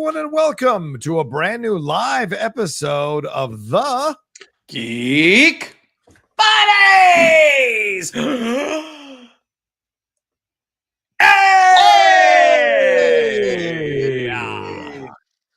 everyone, and welcome to a brand new live episode of the Geek Buddies. Hey!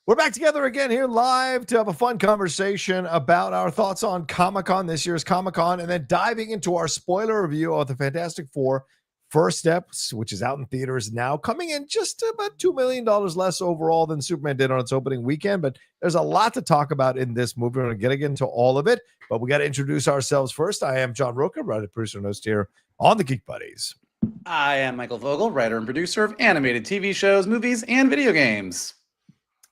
We're back together again here live to have a fun conversation about our thoughts on Comic-Con, this year's Comic-Con, and then diving into our spoiler review of the Fantastic Four First Steps, which is out in theaters now, coming in just about $2 million less overall than Superman did on its opening weekend. But there's a lot to talk about in this movie. We're going to get into all of it, but we got to introduce ourselves first. I am John Rocha, writer, producer, and host here on the Geek Buddies. I am Michael Vogel, writer and producer of animated TV shows, movies, and video games.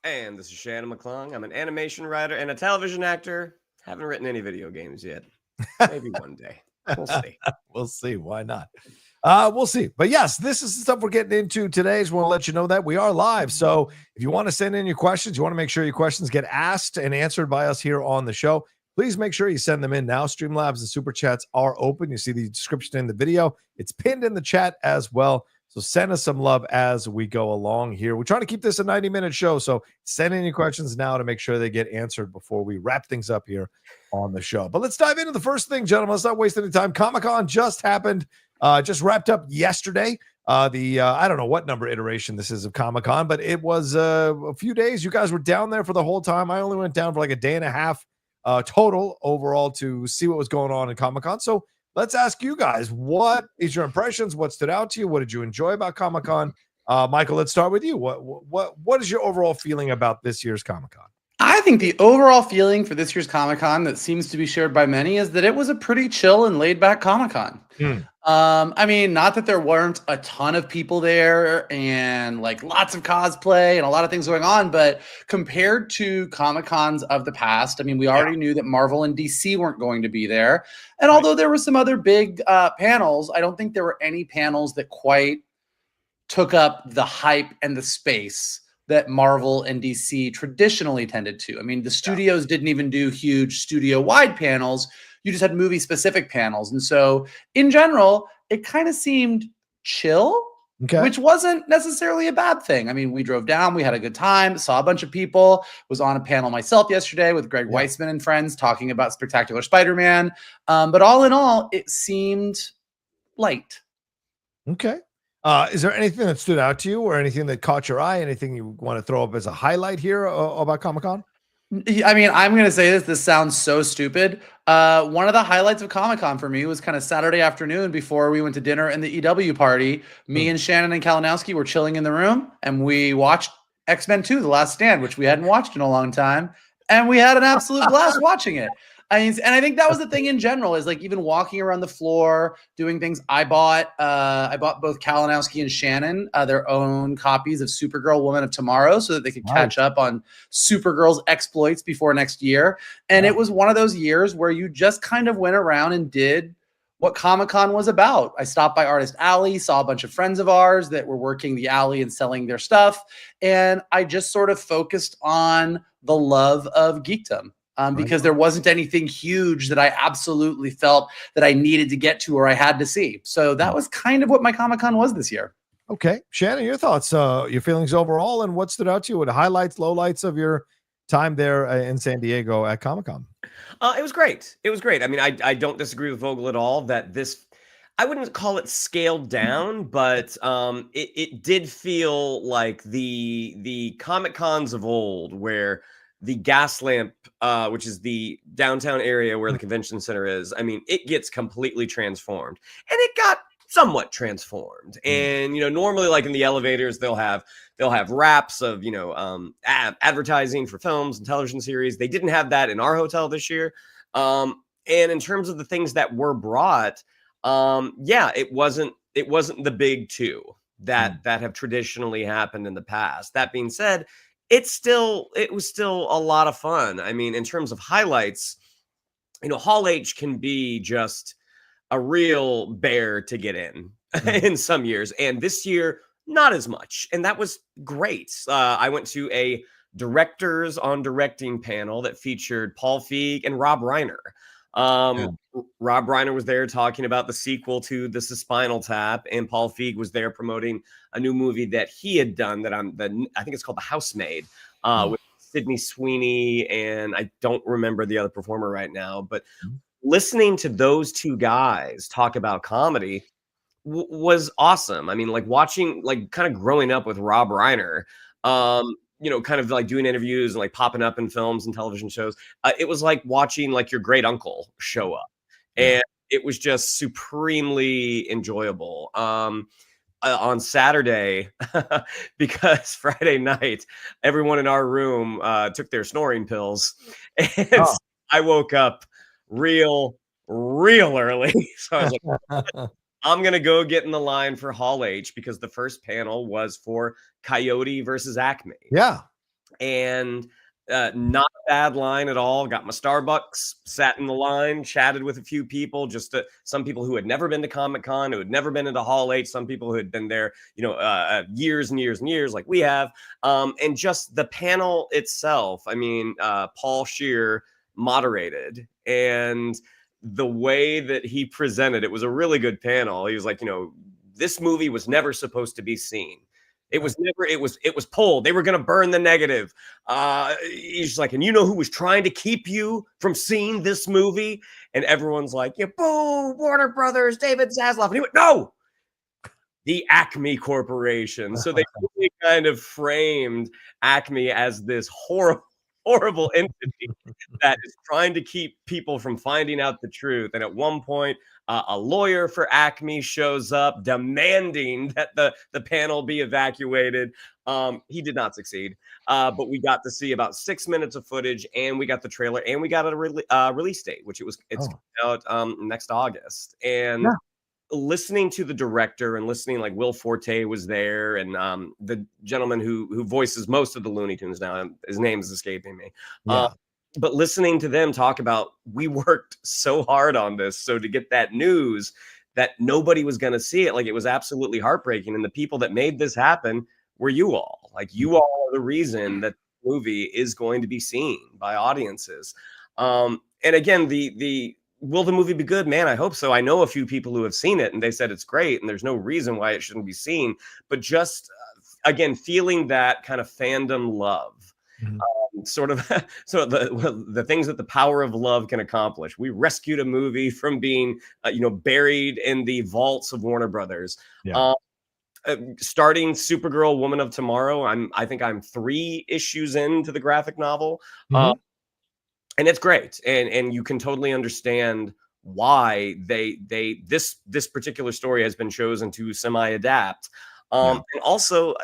And this is Shannon McClung. I'm an animation writer and a television actor. Haven't written any video games yet. Maybe one day. We'll see. We'll see. Why not? We'll see. But yes, this is the stuff we're getting into today. Just want to let you know that we are live. So if you want to send in your questions, you want to make sure your questions get asked and answered by us here on the show, please make sure you send them in now. Streamlabs and Superchats are open. You see the description in the video. It's pinned in the chat as well. So send us some love as we go along here. We're trying to keep this a 90-minute show. So send in your questions now to make sure they get answered before we wrap things up here on the show. But let's dive into the first thing, gentlemen. Let's not waste any time. Comic-Con just happened. Just wrapped up yesterday. I don't know what number iteration this is of Comic-Con, but it was a few days. You guys were down there for the whole time. I only went down for like a day and a half total overall to see what was going on in Comic-Con. So let's ask you guys, what is your impressions? What stood out to you? What did you enjoy about Comic-Con? Michael, let's start with you. What is your overall feeling about this year's Comic-Con? I think the overall feeling for this year's Comic-Con that seems to be shared by many is that it was a pretty chill and laid-back Comic-Con. I mean, not that there weren't a ton of people there and like lots of cosplay and a lot of things going on, but compared to Comic-Cons of the past, I mean, we already knew that Marvel and DC weren't going to be there. And although there were some other big panels, I don't think there were any panels that quite took up the hype and the space that Marvel and DC traditionally tended to. I mean, the studios didn't even do huge studio-wide panels. You just had movie-specific panels. And so, in general, it kind of seemed chill, which wasn't necessarily a bad thing. I mean, we drove down, we had a good time, saw a bunch of people, was on a panel myself yesterday with Greg Weisman and friends talking about Spectacular Spider-Man. But all in all, it seemed light. Okay. Is there anything that stood out to you or anything that caught your eye? Anything you want to throw up as a highlight here about Comic-Con? I mean, I'm going to say this. This sounds so stupid. One of the highlights of Comic-Con for me was kind of Saturday afternoon before we went to dinner and the EW party. Me and Shannon and Kalinowski were chilling in the room, and we watched X-Men 2, The Last Stand, which we hadn't watched in a long time. And we had an absolute blast watching it. And I think that was the thing in general is like even walking around the floor, doing things. I bought both Kalinowski and Shannon their own copies of Supergirl Woman of Tomorrow so that they could catch up on Supergirl's exploits before next year. And it was one of those years where you just kind of went around and did what Comic-Con was about. I stopped by Artist Alley, saw a bunch of friends of ours that were working the alley and selling their stuff. And I just sort of focused on the love of geekdom. Because there wasn't anything huge that I absolutely felt that I needed to get to or I had to see. So that was kind of what my Comic-Con was this year. Okay. Shannon, your thoughts, your feelings overall, and what stood out to you? What highlights, lowlights of your time there in San Diego at Comic-Con? It was great. It was great. I mean, I don't disagree with Vogel at all that this, I wouldn't call it scaled down, but it did feel like the Comic-Cons of old where the gas lamp, which is the downtown area where the convention center is, I mean, it gets completely transformed, and it got somewhat transformed. And, you know, normally like in the elevators, they'll have wraps of, you know, advertising for films and television series. They didn't have that in our hotel this year. And in terms of the things that were brought, it wasn't the big two that have traditionally happened in the past. That being said, it was still a lot of fun. I mean, in terms of highlights, you know, Hall H can be just a real bear to get in some years. And this year, not as much. And that was great. I went to a directors on directing panel that featured Paul Feig and Rob Reiner. Rob Reiner was there talking about the sequel to This is Spinal Tap, and Paul Feig was there promoting a new movie that he had done that I think it's called The Housemaid. with Sydney Sweeney, and I don't remember the other performer right now, but listening to those two guys talk about comedy was awesome. I mean, like watching, like kind of growing up with Rob Reiner, kind of like doing interviews and like popping up in films and television shows. It was like watching like your great uncle show up, and it was just supremely enjoyable. On Saturday, because Friday night, everyone in our room took their snoring pills, and I woke up real early. So I was like, I'm going to go get in the line for Hall H, because the first panel was for Coyote versus Acme. Yeah. And not a bad line at all. Got my Starbucks, sat in the line, chatted with a few people, just some people who had never been to Comic-Con, who had never been into Hall H, some people who had been there, years and years and years like we have. And just the panel itself, I mean, Paul Scheer moderated, and the way that he presented it was a really good panel. He was like, this movie was never supposed to be seen. It was pulled. They were going to burn the negative. He's like, and you know who was trying to keep you from seeing this movie? And everyone's like, boo, Warner Brothers, David Zaslav. And he went, no, the Acme Corporation. So they really kind of framed Acme as this horrible entity that is trying to keep people from finding out the truth. And at one point, a lawyer for Acme shows up demanding that the panel be evacuated. He did not succeed, but we got to see about 6 minutes of footage, and we got the trailer, and we got a release date, which it's coming out next August. And listening to the director and listening, like Will Forte was there, and the gentleman who voices most of the Looney Tunes now, his name is escaping me. But listening to them talk about, we worked so hard on this, so to get that news that nobody was going to see it, like, it was absolutely heartbreaking. And the people that made this happen were you all. Like, you all are the reason that the movie is going to be seen by audiences. And again, will the movie be good? Man, I hope so. I know a few people who have seen it, and they said it's great, and there's no reason why it shouldn't be seen. But just, again, feeling that kind of fandom love. Sort of the things that the power of love can accomplish. We rescued a movie from being buried in the vaults of Warner Brothers. Starting Supergirl Woman of Tomorrow, I think I'm 3 issues into the graphic novel, and it's great, and you can totally understand why this particular story has been chosen to semi-adapt. And also,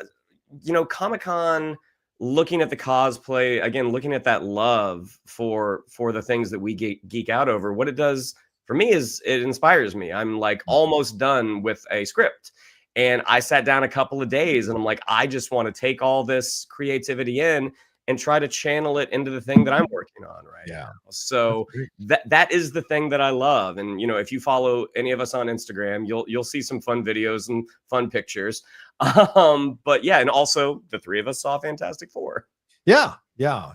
Comic-Con, looking at the cosplay, again, looking at that love for the things that we geek out over, what it does for me is it inspires me. I'm like almost done with a script, and I sat down a couple of days, and I'm like, I just want to take all this creativity in and try to channel it into the thing that I'm working on right now. So that is the thing that I love. And, if you follow any of us on Instagram, you'll see some fun videos and fun pictures. But yeah, and also the 3 of us saw Fantastic Four. Yeah.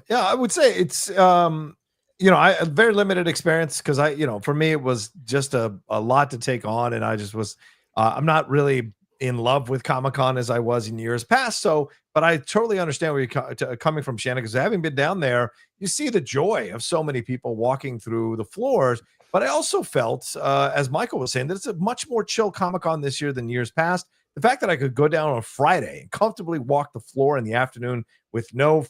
I would say it's, I a very limited experience, because for me, it was just a lot to take on. And I just was, I'm not really in love with Comic-Con as I was in years past. But I totally understand where you're coming from, Shannon, because having been down there, you see the joy of so many people walking through the floors. But I also felt, as Michael was saying, that it's a much more chill Comic-Con this year than years past. The fact that I could go down on a Friday and comfortably walk the floor in the afternoon with no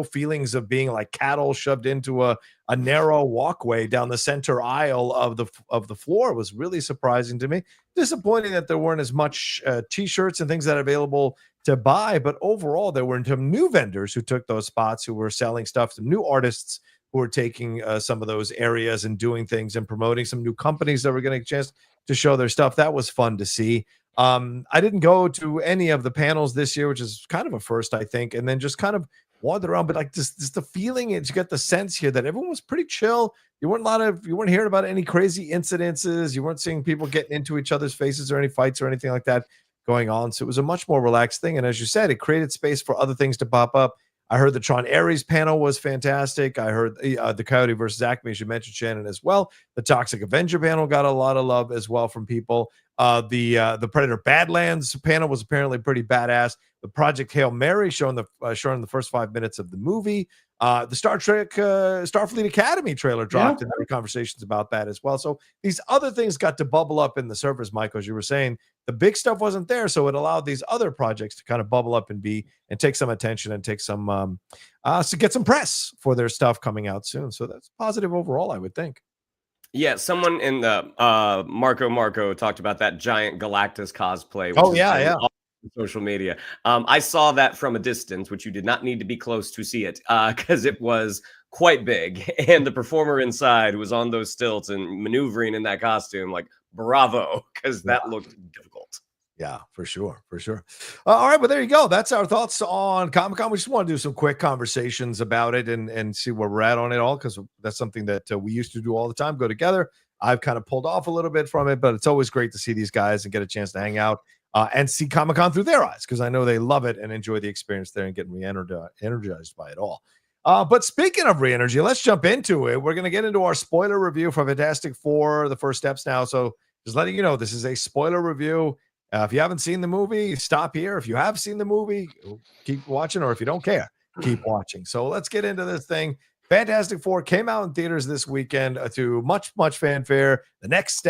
feelings of being like cattle shoved into a narrow walkway down the center aisle of the floor was really surprising to me. Disappointing that there weren't as much T-shirts and things that are available to buy, but overall there were some new vendors who took those spots, who were selling stuff, some new artists who were taking some of those areas and doing things and promoting, some new companies that were getting a chance to show their stuff. That was fun to see. I didn't go to any of the panels this year, which is kind of a first, I think, and then just kind of wandered around. But like just the feeling is, you get the sense here that everyone was pretty chill. You weren't hearing about any crazy incidences. You weren't seeing people getting into each other's faces or any fights or anything like that going on. So it was a much more relaxed thing. And as you said, it created space for other things to pop up. I heard the Tron Ares panel was fantastic. I heard the Coyote versus Acme, as you mentioned, Shannon, as well. The Toxic Avenger panel got a lot of love as well from people. The Predator Badlands panel was apparently pretty badass. The Project Hail Mary shown the first 5 minutes of the movie. The Star Trek Starfleet Academy trailer dropped, and there were conversations about that as well. So these other things got to bubble up in the surface, Michael, as you were saying. The big stuff wasn't there, so it allowed these other projects to kind of bubble up and take some attention and take some to get some press for their stuff coming out soon. So that's positive overall, I would think. Yeah, someone in the Marco talked about that giant Galactus cosplay. Yeah. Social media. I saw that from a distance, which you did not need to be close to see it, because it was quite big, and the performer inside was on those stilts and maneuvering in that costume. Like, bravo, because that looked difficult. Yeah, for sure. All right, well, there you go. That's our thoughts on Comic-Con. We just want to do some quick conversations about it and see where we're at on it all, because that's something that we used to do all the time, go together. I've kind of pulled off a little bit from it, but it's always great to see these guys and get a chance to hang out and see Comic-Con through their eyes, because I know they love it and enjoy the experience there and get energized by it all. But speaking of re-energy, let's jump into it. We're going to get into our spoiler review for Fantastic Four, The First Steps now. So just letting you know, this is a spoiler review. If you haven't seen the movie, stop here. If you have seen the movie, keep watching, or if you don't care, keep watching. So let's get into this thing. Fantastic Four came out in theaters this weekend to much fanfare. The next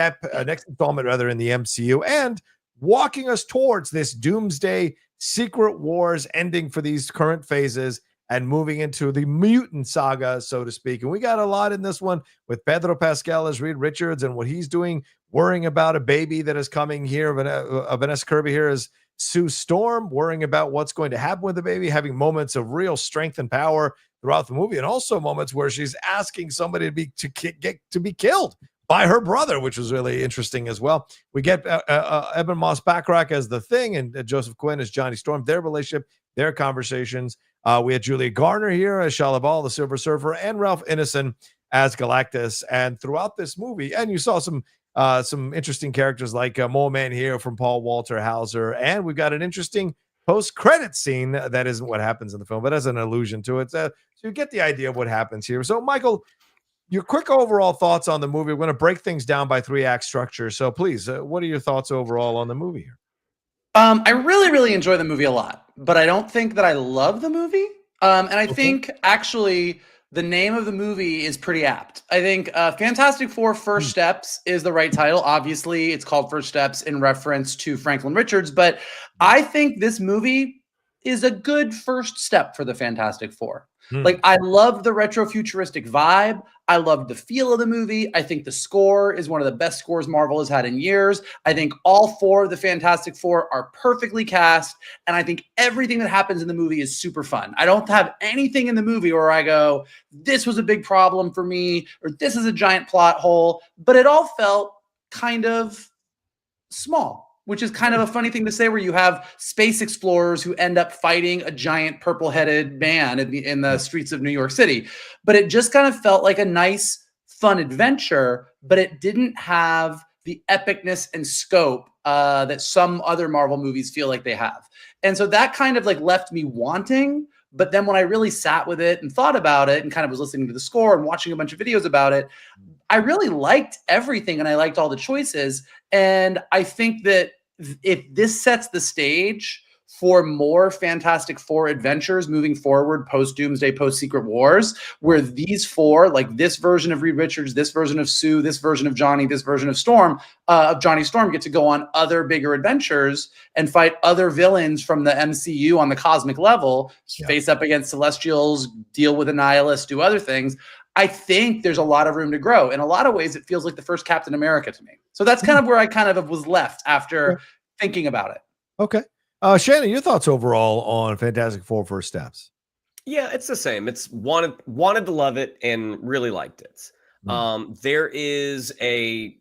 installment rather in the MCU, and walking us towards this Doomsday Secret Wars ending for these current phases and moving into the mutant saga, so to speak. And we got a lot in this one with Pedro Pascal as Reed Richards and what he's doing, worrying about a baby that is coming here. Vanessa Kirby here as Sue Storm, worrying about what's going to happen with the baby, having moments of real strength and power throughout the movie, and also moments where she's asking somebody to be killed by her brother, which was really interesting as well. We get Eben Moss-Bachrach as the Thing and Joseph Quinn as Johnny Storm, their relationship, their conversations. We had Julia Garner here as Shalaval, the Silver Surfer, and Ralph Ineson as Galactus. And throughout this movie, and you saw some interesting characters like Mole Man here from Paul Walter Hauser, and we've got an interesting post-credit scene that isn't what happens in the film, but as an allusion to it. So you get the idea of what happens here. So, Michael, your quick overall thoughts on the movie. We're going to break things down by 3-act structure. So please, what are your thoughts overall on the movie here? I really enjoy the movie a lot, but I don't think that I love the movie. And I think actually the name of the movie is pretty apt. I think Fantastic Four First Steps is the right title. Obviously, it's called First Steps in reference to Franklin Richards, but I think this movie is a good first step for the Fantastic Four. Like, I love the retro futuristic vibe. I love the feel of the movie. I think the score is one of the best scores Marvel has had in years. I think all four of the Fantastic Four are perfectly cast. And I think everything that happens in the movie is super fun. I don't have anything in the movie where I go, this was a big problem for me, or this is a giant plot hole, but it all felt kind of small, which is kind of a funny thing to say, where you have space explorers who end up fighting a giant purple-headed man in the streets of New York City. But it just kind of felt like a nice, fun adventure, but it didn't have the epicness and scope that some other Marvel movies feel like they have. And so that kind of like left me wanting. But then when I really sat with it and thought about it and kind of was listening to the score and watching a bunch of videos about it, I really liked everything and I liked all the choices. And I think that if this sets the stage for more Fantastic Four adventures moving forward, post-Doomsday, post-Secret Wars, where these four, like this version of Reed Richards, this version of Sue, this version of Johnny, this version of Johnny Storm, get to go on other bigger adventures and fight other villains from the MCU on the cosmic level, face up against Celestials, deal with Annihilus, do other things. I think there's a lot of room to grow. In a lot of ways, it feels like the first Captain America to me. So that's kind of where I kind of was left after thinking about it. Okay. Shannon, your thoughts overall on Fantastic Four First Steps? Yeah, it's the same. It's wanted to love it and really liked it. There is a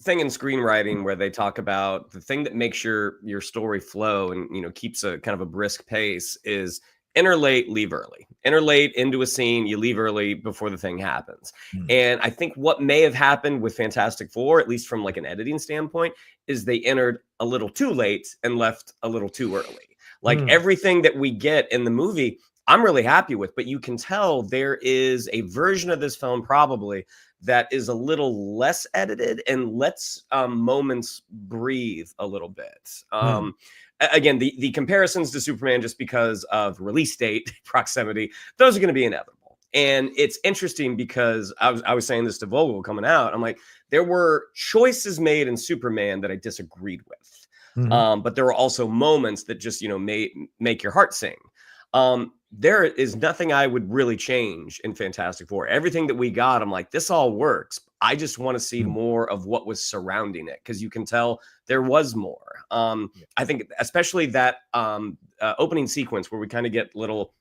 thing in screenwriting where they talk about the thing that makes your story flow and keeps a kind of a brisk pace is enter late, leave early. Enter late into a scene, you leave early before the thing happens. And I think what may have happened with Fantastic Four, at least from like an editing standpoint, is they entered a little too late and left a little too early. Like everything that we get in the movie, I'm really happy with. But you can tell there is a version of this film probably that is a little less edited and lets moments breathe a little bit. Again, the comparisons to Superman, just because of release date proximity, those are going to be inevitable. And it's interesting because I was saying this to Vogel coming out. I'm like, there were choices made in Superman that I disagreed with. But there were also moments that just, make your heart sing. There is nothing I would really change in Fantastic Four. Everything that we got, I'm like, this all works. I just want to see more of what was surrounding it, because you can tell there was more. I think especially that opening sequence where we kind of get little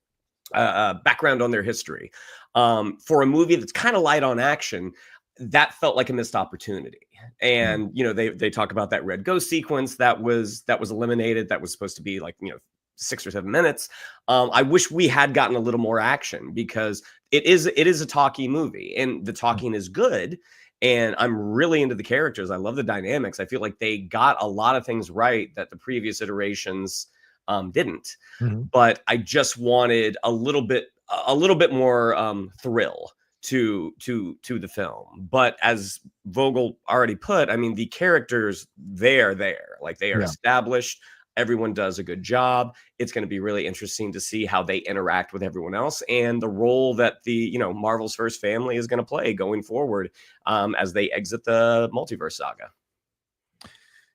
background on their history. For a movie that's kind of light on action, that felt like a missed opportunity. And they talk about that Red Ghost sequence that was eliminated. That was supposed to be like 6 or 7 minutes. I wish we had gotten a little more action, because it is a talking movie, and the talking is good. And I'm really into the characters. I love the dynamics. I feel like they got a lot of things right that the previous iterations didn't. But I just wanted a little bit more thrill to the film. But as Vogel already put, I mean, the characters, they're there, like they are established. Everyone does a good job. It's going to be really interesting to see how they interact with everyone else, and the role that the Marvel's first family is going to play going forward as they exit the multiverse saga.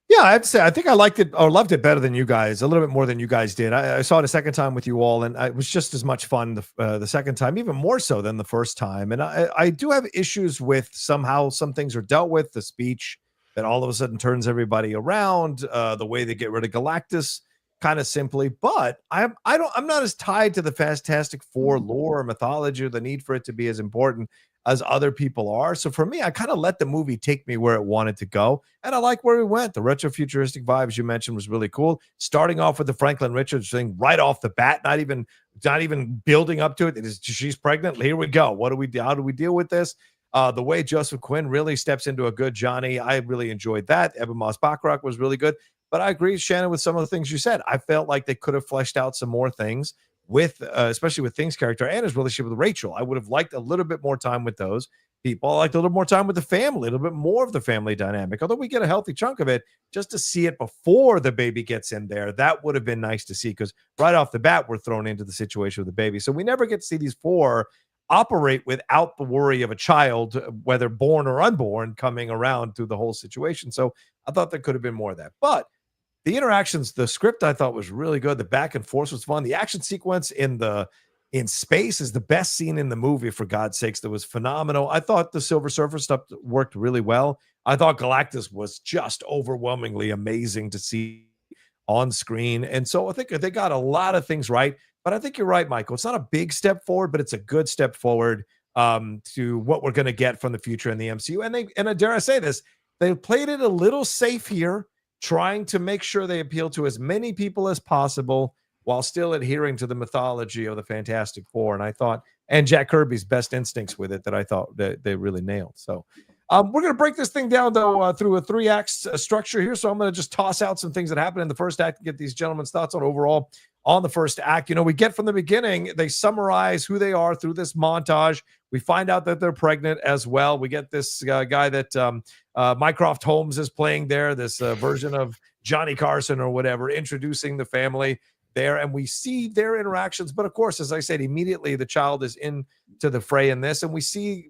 Yeah, I'd say I think I liked it or loved it better than you guys, a little bit more than you guys did. I saw it a second time with you all, and it was just as much fun the second time, even more so than the first time. And I do have issues with somehow some things are dealt with, the speech that all of a sudden turns everybody around, the way they get rid of Galactus, kind of simply. But I'm not as tied to the Fantastic Four lore or mythology, or the need for it to be as important as other people are. So for me, I kind of let the movie take me where it wanted to go, and I like where we went. The retro futuristic vibes you mentioned was really cool. Starting off with the Franklin Richards thing right off the bat, not even building up to it. It is, she's pregnant. Here we go. How do we deal with this? The way Joseph Quinn really steps into a good Johnny, I really enjoyed that. Eben Moss-Bachrach was really good. But I agree, Shannon, with some of the things you said. I felt like they could have fleshed out some more things with, especially with Thing's character and his relationship with Rachel. I would have liked a little bit more time with those people. I liked a little more time with the family, a little bit more of the family dynamic. Although we get a healthy chunk of it, just to see it before the baby gets in there, that would have been nice to see, because right off the bat, we're thrown into the situation with the baby. So we never get to see these four operate without the worry of a child, whether born or unborn, coming around through the whole situation. So I thought there could have been more of that. But the interactions, the script, I thought was really good. The back and forth was fun. The action sequence in space is the best scene in the movie, for God's sakes. That was phenomenal. I thought the Silver Surfer stuff worked really well. I thought Galactus was just overwhelmingly amazing to see on screen. And so I think they got a lot of things right. But I think you're right, Michael. It's not a big step forward, but it's a good step forward to what we're going to get from the future in the MCU. And dare I say this, they played it a little safe here, trying to make sure they appeal to as many people as possible while still adhering to the mythology of the Fantastic Four. And I thought, and Jack Kirby's best instincts with it, that I thought that they really nailed. So we're going to break this thing down, though, through a 3-act structure here. So I'm going to just toss out some things that happened in the first act and get these gentlemen's thoughts on overall on the first act. We get from the beginning, they summarize who they are through this montage. We find out that they're pregnant as well. We get this guy that Mycroft Holmes is playing there, this version of Johnny Carson or whatever, introducing the family there, and we see their interactions. But of course, as I said, immediately the child is into the fray in this, and we see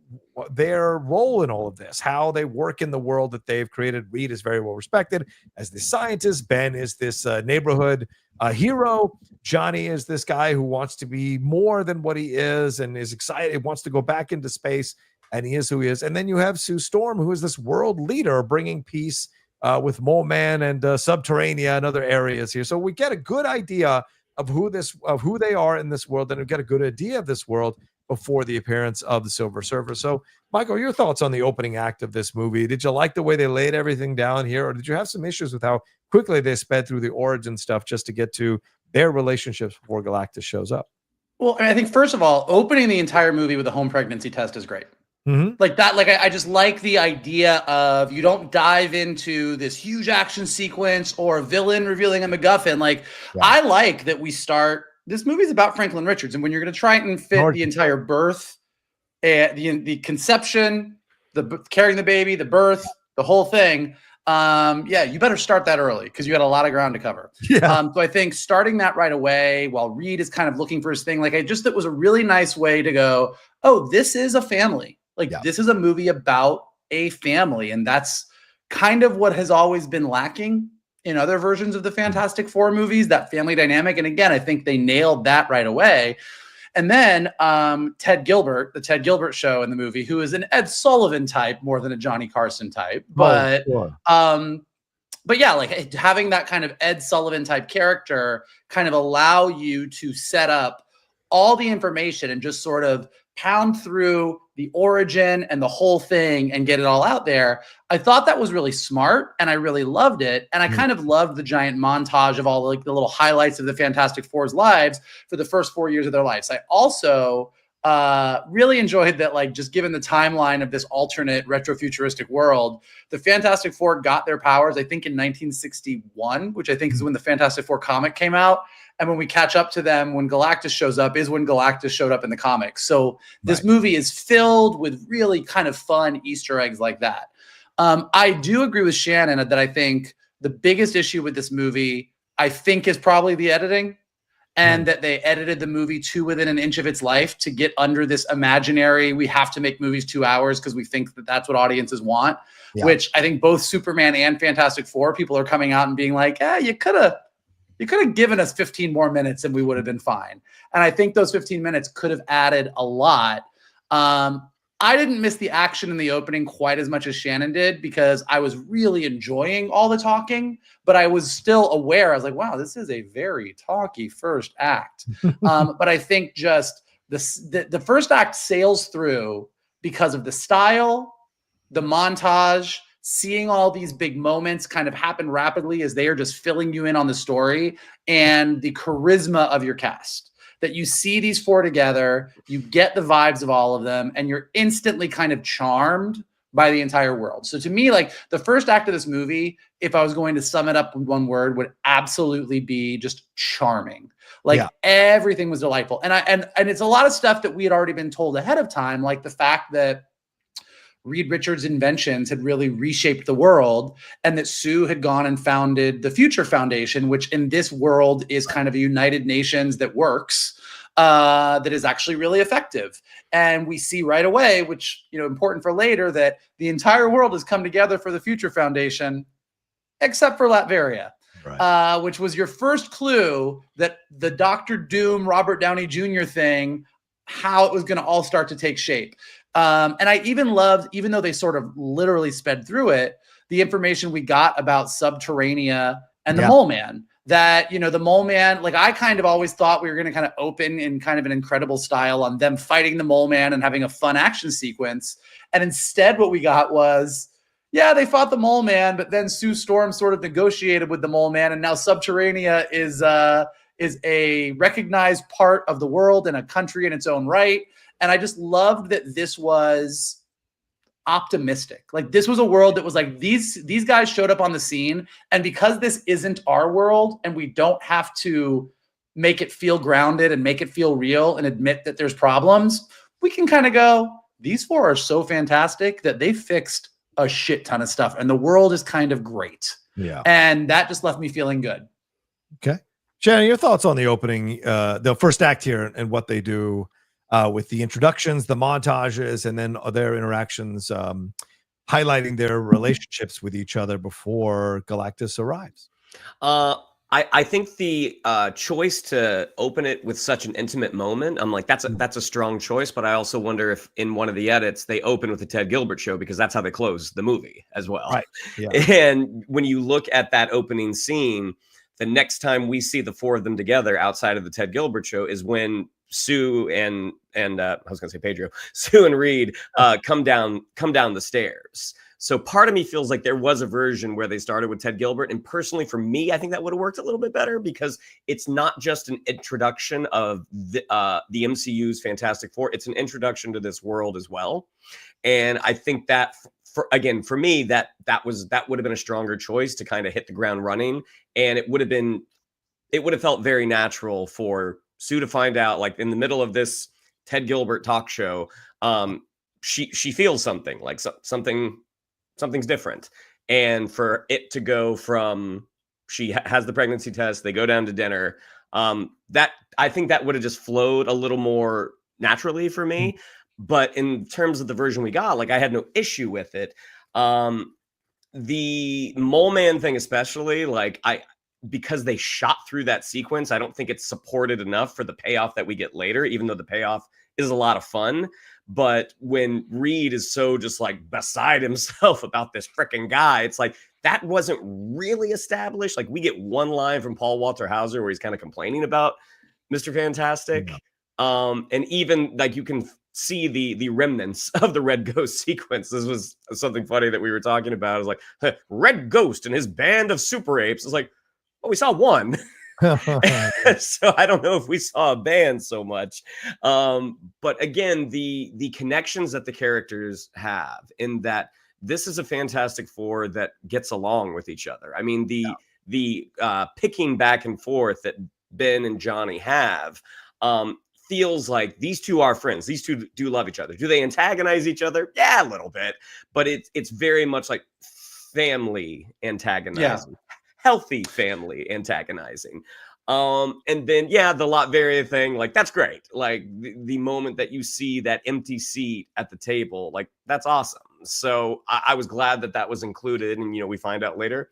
their role in all of this, how they work in the world that they've created. Reed is very well respected as the scientist. Ben is this neighborhood hero. Johnny is this guy who wants to be more than what he is and is excited, wants to go back into space, and he is who he is. And then you have Sue Storm, who is this world leader bringing peace with Mole Man and Subterranea and other areas here. So we get a good idea of who they are in this world, and we get a good idea of this world before the appearance of the Silver Surfer. So, Michael, your thoughts on the opening act of this movie? Did you like the way they laid everything down here, or did you have some issues with how quickly they sped through the origin stuff just to get to their relationships before Galactus shows up? Well, I think, first of all, opening the entire movie with a home pregnancy test is great. Like that, I just like the idea of, you don't dive into this huge action sequence or a villain revealing a MacGuffin. I like that we start this movie's about Franklin Richards, and when you're going to try and fit the entire birth, the conception, carrying the baby, the birth, the whole thing, you better start that early because you got a lot of ground to cover. Yeah. So I think starting that right away while Reed is kind of looking for his thing, like it was a really nice way to go, oh, this is a family. Like this is a movie about a family, and that's kind of what has always been lacking in other versions of the Fantastic Four movies, that family dynamic. And again, I think they nailed that right away. And then Ted Gilbert, the Ted Gilbert show in the movie, who is an Ed Sullivan type more than a Johnny Carson type. But yeah, like having that kind of Ed Sullivan type character kind of allow you to set up all the information and just sort of pound through the origin and the whole thing and get it all out there. I thought that was really smart and I really loved it. And I kind of loved the giant montage of all like the little highlights of the Fantastic Four's lives for the first 4 years of their lives. I also really enjoyed that, like, just given the timeline of this alternate retrofuturistic world, the Fantastic Four got their powers, I think, in 1961, which I think is when the Fantastic Four comic came out. And when we catch up to them, when Galactus shows up is when Galactus showed up in the comics. So this movie is filled with really kind of fun Easter eggs like that. I do agree with Shannon that I think the biggest issue with this movie, I think, is probably the editing. And that they edited the movie to within an inch of its life to get under this imaginary, we have to make movies 2 hours because we think that that's what audiences want, which I think both Superman and Fantastic Four people are coming out and being like, you could have given us 15 more minutes and we would have been fine. And I think those 15 minutes could have added a lot. I didn't miss the action in the opening quite as much as Shannon did because I was really enjoying all the talking, but I was still aware. I was like, wow, this is a very talky first act. But I think just the first act sails through because of the style, the montage, seeing all these big moments kind of happen rapidly as they are just filling you in on the story, and the charisma of your cast. That you see these four together, you get the vibes of all of them, and you're instantly kind of charmed by the entire world. So to me, like, the first act of this movie, if I was going to sum it up with one word, would absolutely be just charming. Like everything was delightful. And it's a lot of stuff that we had already been told ahead of time, like the fact that Reed Richards' inventions had really reshaped the world, and that Sue had gone and founded the Future Foundation, which in this world is kind of a United Nations that works, that is actually really effective. And we see right away, which, you know, important for later, that the entire world has come together for the Future Foundation, except for Latveria, which was your first clue that the Dr. Doom, Robert Downey Jr. thing, how it was going to all start to take shape. And I even loved, even though they sort of literally sped through it, the information we got about Subterranea and the Mole Man. That, you know, the Mole Man, like, I kind of always thought we were going to kind of open in kind of an incredible style on them fighting the Mole Man and having a fun action sequence. And instead what we got was, they fought the Mole Man, but then Sue Storm sort of negotiated with the Mole Man, and now Subterranea is a recognized part of the world and a country in its own right. And I just loved that this was optimistic. Like, this was a world that was like, these guys showed up on the scene, and because this isn't our world and we don't have to make it feel grounded and make it feel real and admit that there's problems, we can kind of go, these four are so fantastic that they fixed a shit ton of stuff and the world is kind of great. And that just left me feeling good. Okay. Shannon, your thoughts on the opening, the first act here, and what they do with the introductions, the montages, and then their interactions, highlighting their relationships with each other before Galactus arrives. I think the choice to open it with such an intimate moment, I'm like, that's a strong choice. But I also wonder if in one of the edits they open with the Ted Gilbert show, because that's how they close the movie as well. Right. Yeah. And when you look at that opening scene, the next time we see the four of them together outside of the Ted Gilbert show is when Sue and I was gonna say Pedro, Sue and Reed come down the stairs. So part of me feels like there was a version where they started with Ted Gilbert, and personally for me, I think that would have worked a little bit better, because it's not just an introduction of the MCU's Fantastic Four; it's an introduction to this world as well. And I think that for me, that would have been a stronger choice to kind of hit the ground running, and it would have felt very natural for Sue to find out, like in the middle of this Ted Gilbert talk show, she feels something, like something's different. And for it to go from she has the pregnancy test, they go down to dinner, that I think that would have just flowed a little more naturally for me. But in terms of the version we got, like I had no issue with it. The Mole Man thing, especially, like because they shot through that sequence, I don't think it's supported enough for the payoff that we get later, even though the payoff is a lot of fun. But when Reed is so just like beside himself about this freaking guy, it's like that wasn't really established. Like we get one line from Paul Walter Hauser where he's kind of complaining about Mr. Fantastic. Yeah. And even like you can see the remnants of the Red Ghost sequence. This was something funny that we were talking about. It was like Red Ghost and his band of super apes. It's like, well, we saw one. So I don't know if we saw a band so much. But again, the connections that the characters have in that this is a Fantastic Four that gets along with each other. I mean, the picking back and forth that Ben and Johnny have feels like these two are friends. These two do love each other. Do they antagonize each other? Yeah, a little bit. But it's very much like family antagonizing. Yeah. Healthy family antagonizing. And then, yeah, the Latveria thing, like, that's great. Like, the moment that you see that empty seat at the table, like, that's awesome. So I was glad that was included. And, we find out later,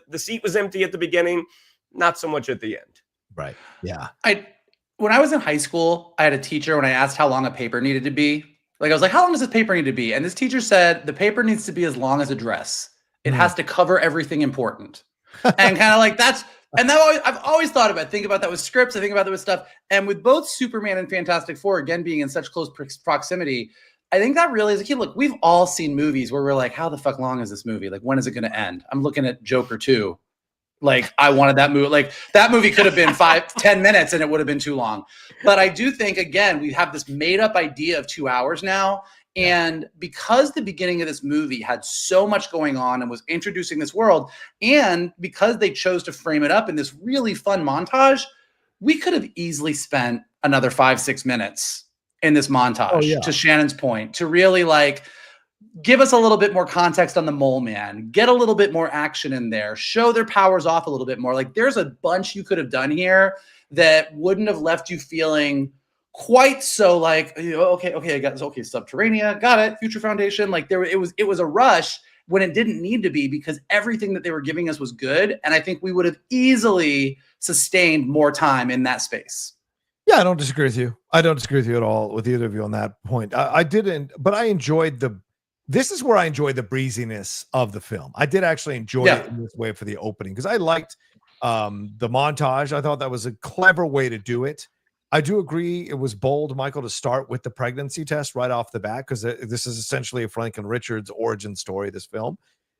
the seat was empty at the beginning, not so much at the end. Right. Yeah. When I was in high school, I had a teacher when I asked how long a paper needed to be. Like, I was like, how long does this paper need to be? And this teacher said, the paper needs to be as long as a dress. It has to cover everything important. And kind of like I've always thought about, think about that with scripts. I think about that with stuff. And with both Superman and Fantastic Four, again, being in such close proximity, I think that really is a key. Look, we've all seen movies where we're like, how the fuck long is this movie? Like, when is it going to end? I'm looking at Joker 2. Like, I wanted that movie. Like, that movie could have been 10 minutes and it would have been too long. But I do think, again, we have this made up idea of 2 hours now. And because the beginning of this movie had so much going on and was introducing this world, and because they chose to frame it up in this really fun montage, we could have easily spent another 5-6 minutes in this montage, to Shannon's point, to really like give us a little bit more context on the Mole Man, get a little bit more action in there, show their powers off a little bit more. Like, there's a bunch you could have done here that wouldn't have left you feeling quite so like, okay, I got this. Okay, Subterranea, got it. Future Foundation, like it was a rush when it didn't need to be, because everything that they were giving us was good, and I think we would have easily sustained more time in that space. Yeah, I don't disagree with you. I don't disagree with you at all with either of you on that point. I didn't, but I enjoyed this is where I enjoyed the breeziness of the film. I did actually enjoy it in this way for the opening, because I liked the montage. I thought that was a clever way to do it. I do agree it was bold, Michael, to start with the pregnancy test right off the bat, because this is essentially a Franklin Richards origin story, this film.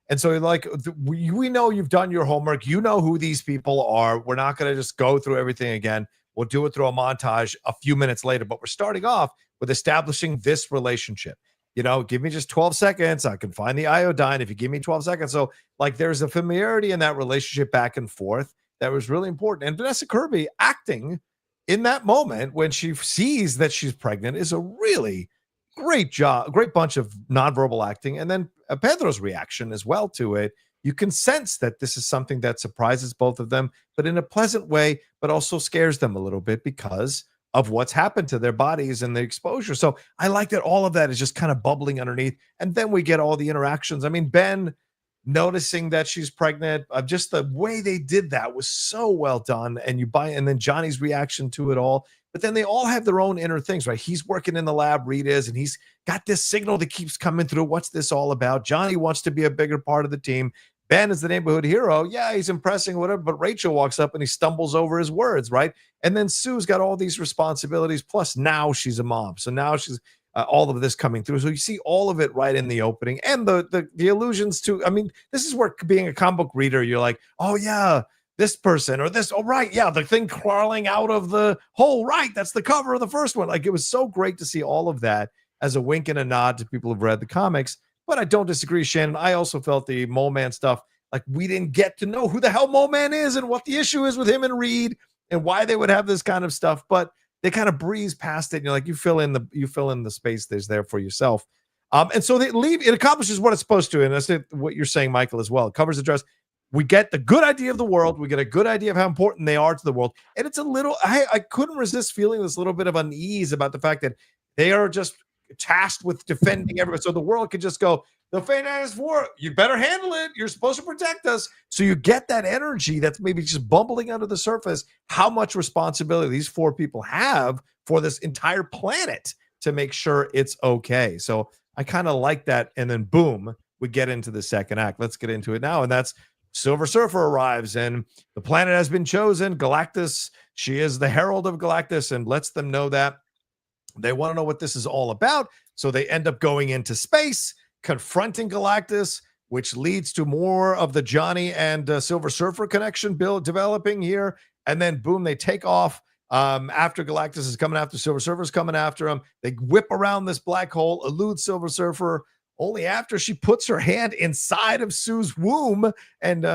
And so, like, we know you've done your homework. You know who these people are. We're not going to just go through everything again. We'll do it through a montage a few minutes later. But we're starting off with establishing this relationship. Give me just 12 seconds. I can find the iodine if you give me 12 seconds. So, like, there's a familiarity in that relationship back and forth that was really important. And Vanessa Kirby acting in that moment when she sees that she's pregnant is a really great job, great bunch of nonverbal acting. And then Pedro's reaction as well to it. You can sense that this is something that surprises both of them, but in a pleasant way, but also scares them a little bit because of what's happened to their bodies and the exposure. So I like that all of that is just kind of bubbling underneath. And then we get all the interactions. I mean, Ben noticing that she's pregnant, just the way they did that was so well done. And then Johnny's reaction to it all. But then they all have their own inner things, right? He's working in the lab, Reed is, and he's got this signal that keeps coming through. What's this all about? Johnny wants to be a bigger part of the team. Ben is the neighborhood hero. Yeah, he's impressing, whatever. But Rachel walks up and he stumbles over his words, right? And then Sue's got all these responsibilities. Plus, now she's a mom. So now she's all of this coming through. So you see all of it right in the opening, and the allusions to. I mean, this is where being a comic book reader, you're like, oh yeah, this person or this. Oh right, yeah, the thing crawling out of the hole. Right, that's the cover of the first one. Like, it was so great to see all of that as a wink and a nod to people who've read the comics. But I don't disagree, Shannon. I also felt the Mole Man stuff, like, we didn't get to know who the hell Mole Man is and what the issue is with him and Reed. and why they would have this kind of stuff, but they kind of breeze past it. And you're like, you fill in the space that's there for yourself. And so it accomplishes what it's supposed to. And that's what you're saying, Michael, as well. It covers the dress. We get the good idea of the world. We get a good idea of how important they are to the world. And it's a little, I couldn't resist feeling this little bit of unease about the fact that they are just tasked with defending everybody. So the world could just go, the Fantastic Four, you better handle it. You're supposed to protect us. So you get that energy that's maybe just bubbling under the surface, how much responsibility these 4 people have for this entire planet to make sure it's okay. So I kind of like that. And then boom, we get into the second act. Let's get into it now. And that's Silver Surfer arrives and the planet has been chosen. Galactus, she is the herald of Galactus and lets them know that they want to know what this is all about. So they end up going into space, confronting Galactus, which leads to more of the Johnny and Silver Surfer connection developing here. And then boom, they take off after Galactus is coming after Silver Surfer's coming after him. They whip around this black hole, elude Silver Surfer, only after she puts her hand inside of Sue's womb. And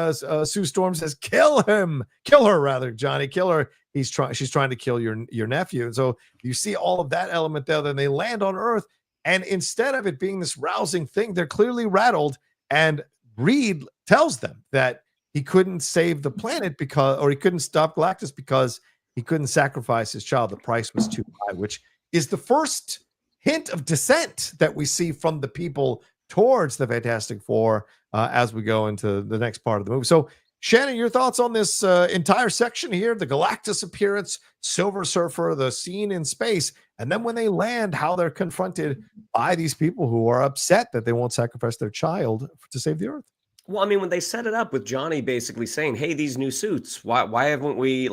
Sue Storm says, kill her rather, Johnny, kill her. She's trying to kill your nephew. And so you see all of that element there. Then they land on Earth. And instead of it being this rousing thing, they're clearly rattled. And Reed tells them that he couldn't save the planet or he couldn't stop Galactus because he couldn't sacrifice his child. The price was too high, which is the first hint of dissent that we see from the people towards the Fantastic Four as we go into the next part of the movie. So, Shannon, your thoughts on this entire section here, the Galactus appearance, Silver Surfer, the scene in space, and then when they land, how they're confronted by these people who are upset that they won't sacrifice their child to save the Earth. Well, I mean, when they set it up with Johnny basically saying, "Hey, these new suits, why haven't we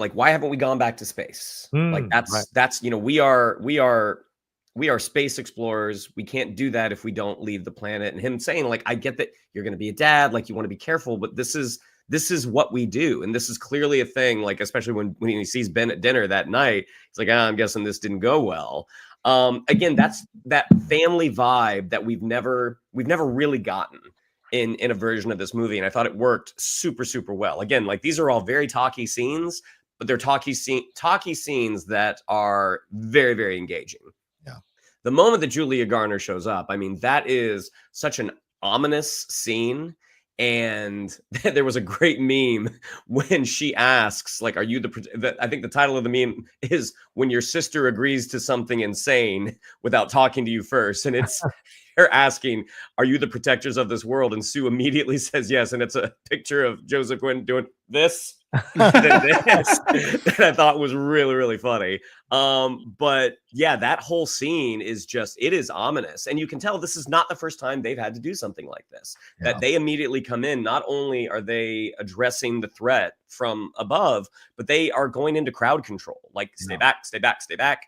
gone back to space?" That's we are space explorers. We can't do that if we don't leave the planet. And him saying, like, I get that you're going to be a dad, like you want to be careful, but this is what we do. And this is clearly a thing, like, especially when he sees Ben at dinner that night, he's like, I'm guessing this didn't go well. Again, that's that family vibe that we've never really gotten in a version of this movie. And I thought it worked super, super well. Again, like, these are all very talky scenes, but they're talky scenes that are very, very engaging. Yeah. The moment that Julia Garner shows up, I mean, that is such an ominous scene. And there was a great meme when she asks, like, are you I think the title of the meme is "When Your Sister Agrees to Something Insane Without Talking to You First." And it's her asking, are you the protectors of this world? And Sue immediately says yes. And it's a picture of Joseph Quinn doing this. That I thought was really, really funny. But yeah, that whole scene is it is ominous. And you can tell this is not the first time they've had to do something like this. Yeah. That they immediately come in. Not only are they addressing the threat from above, but they are going into crowd control. Like, stay back, stay back, stay back.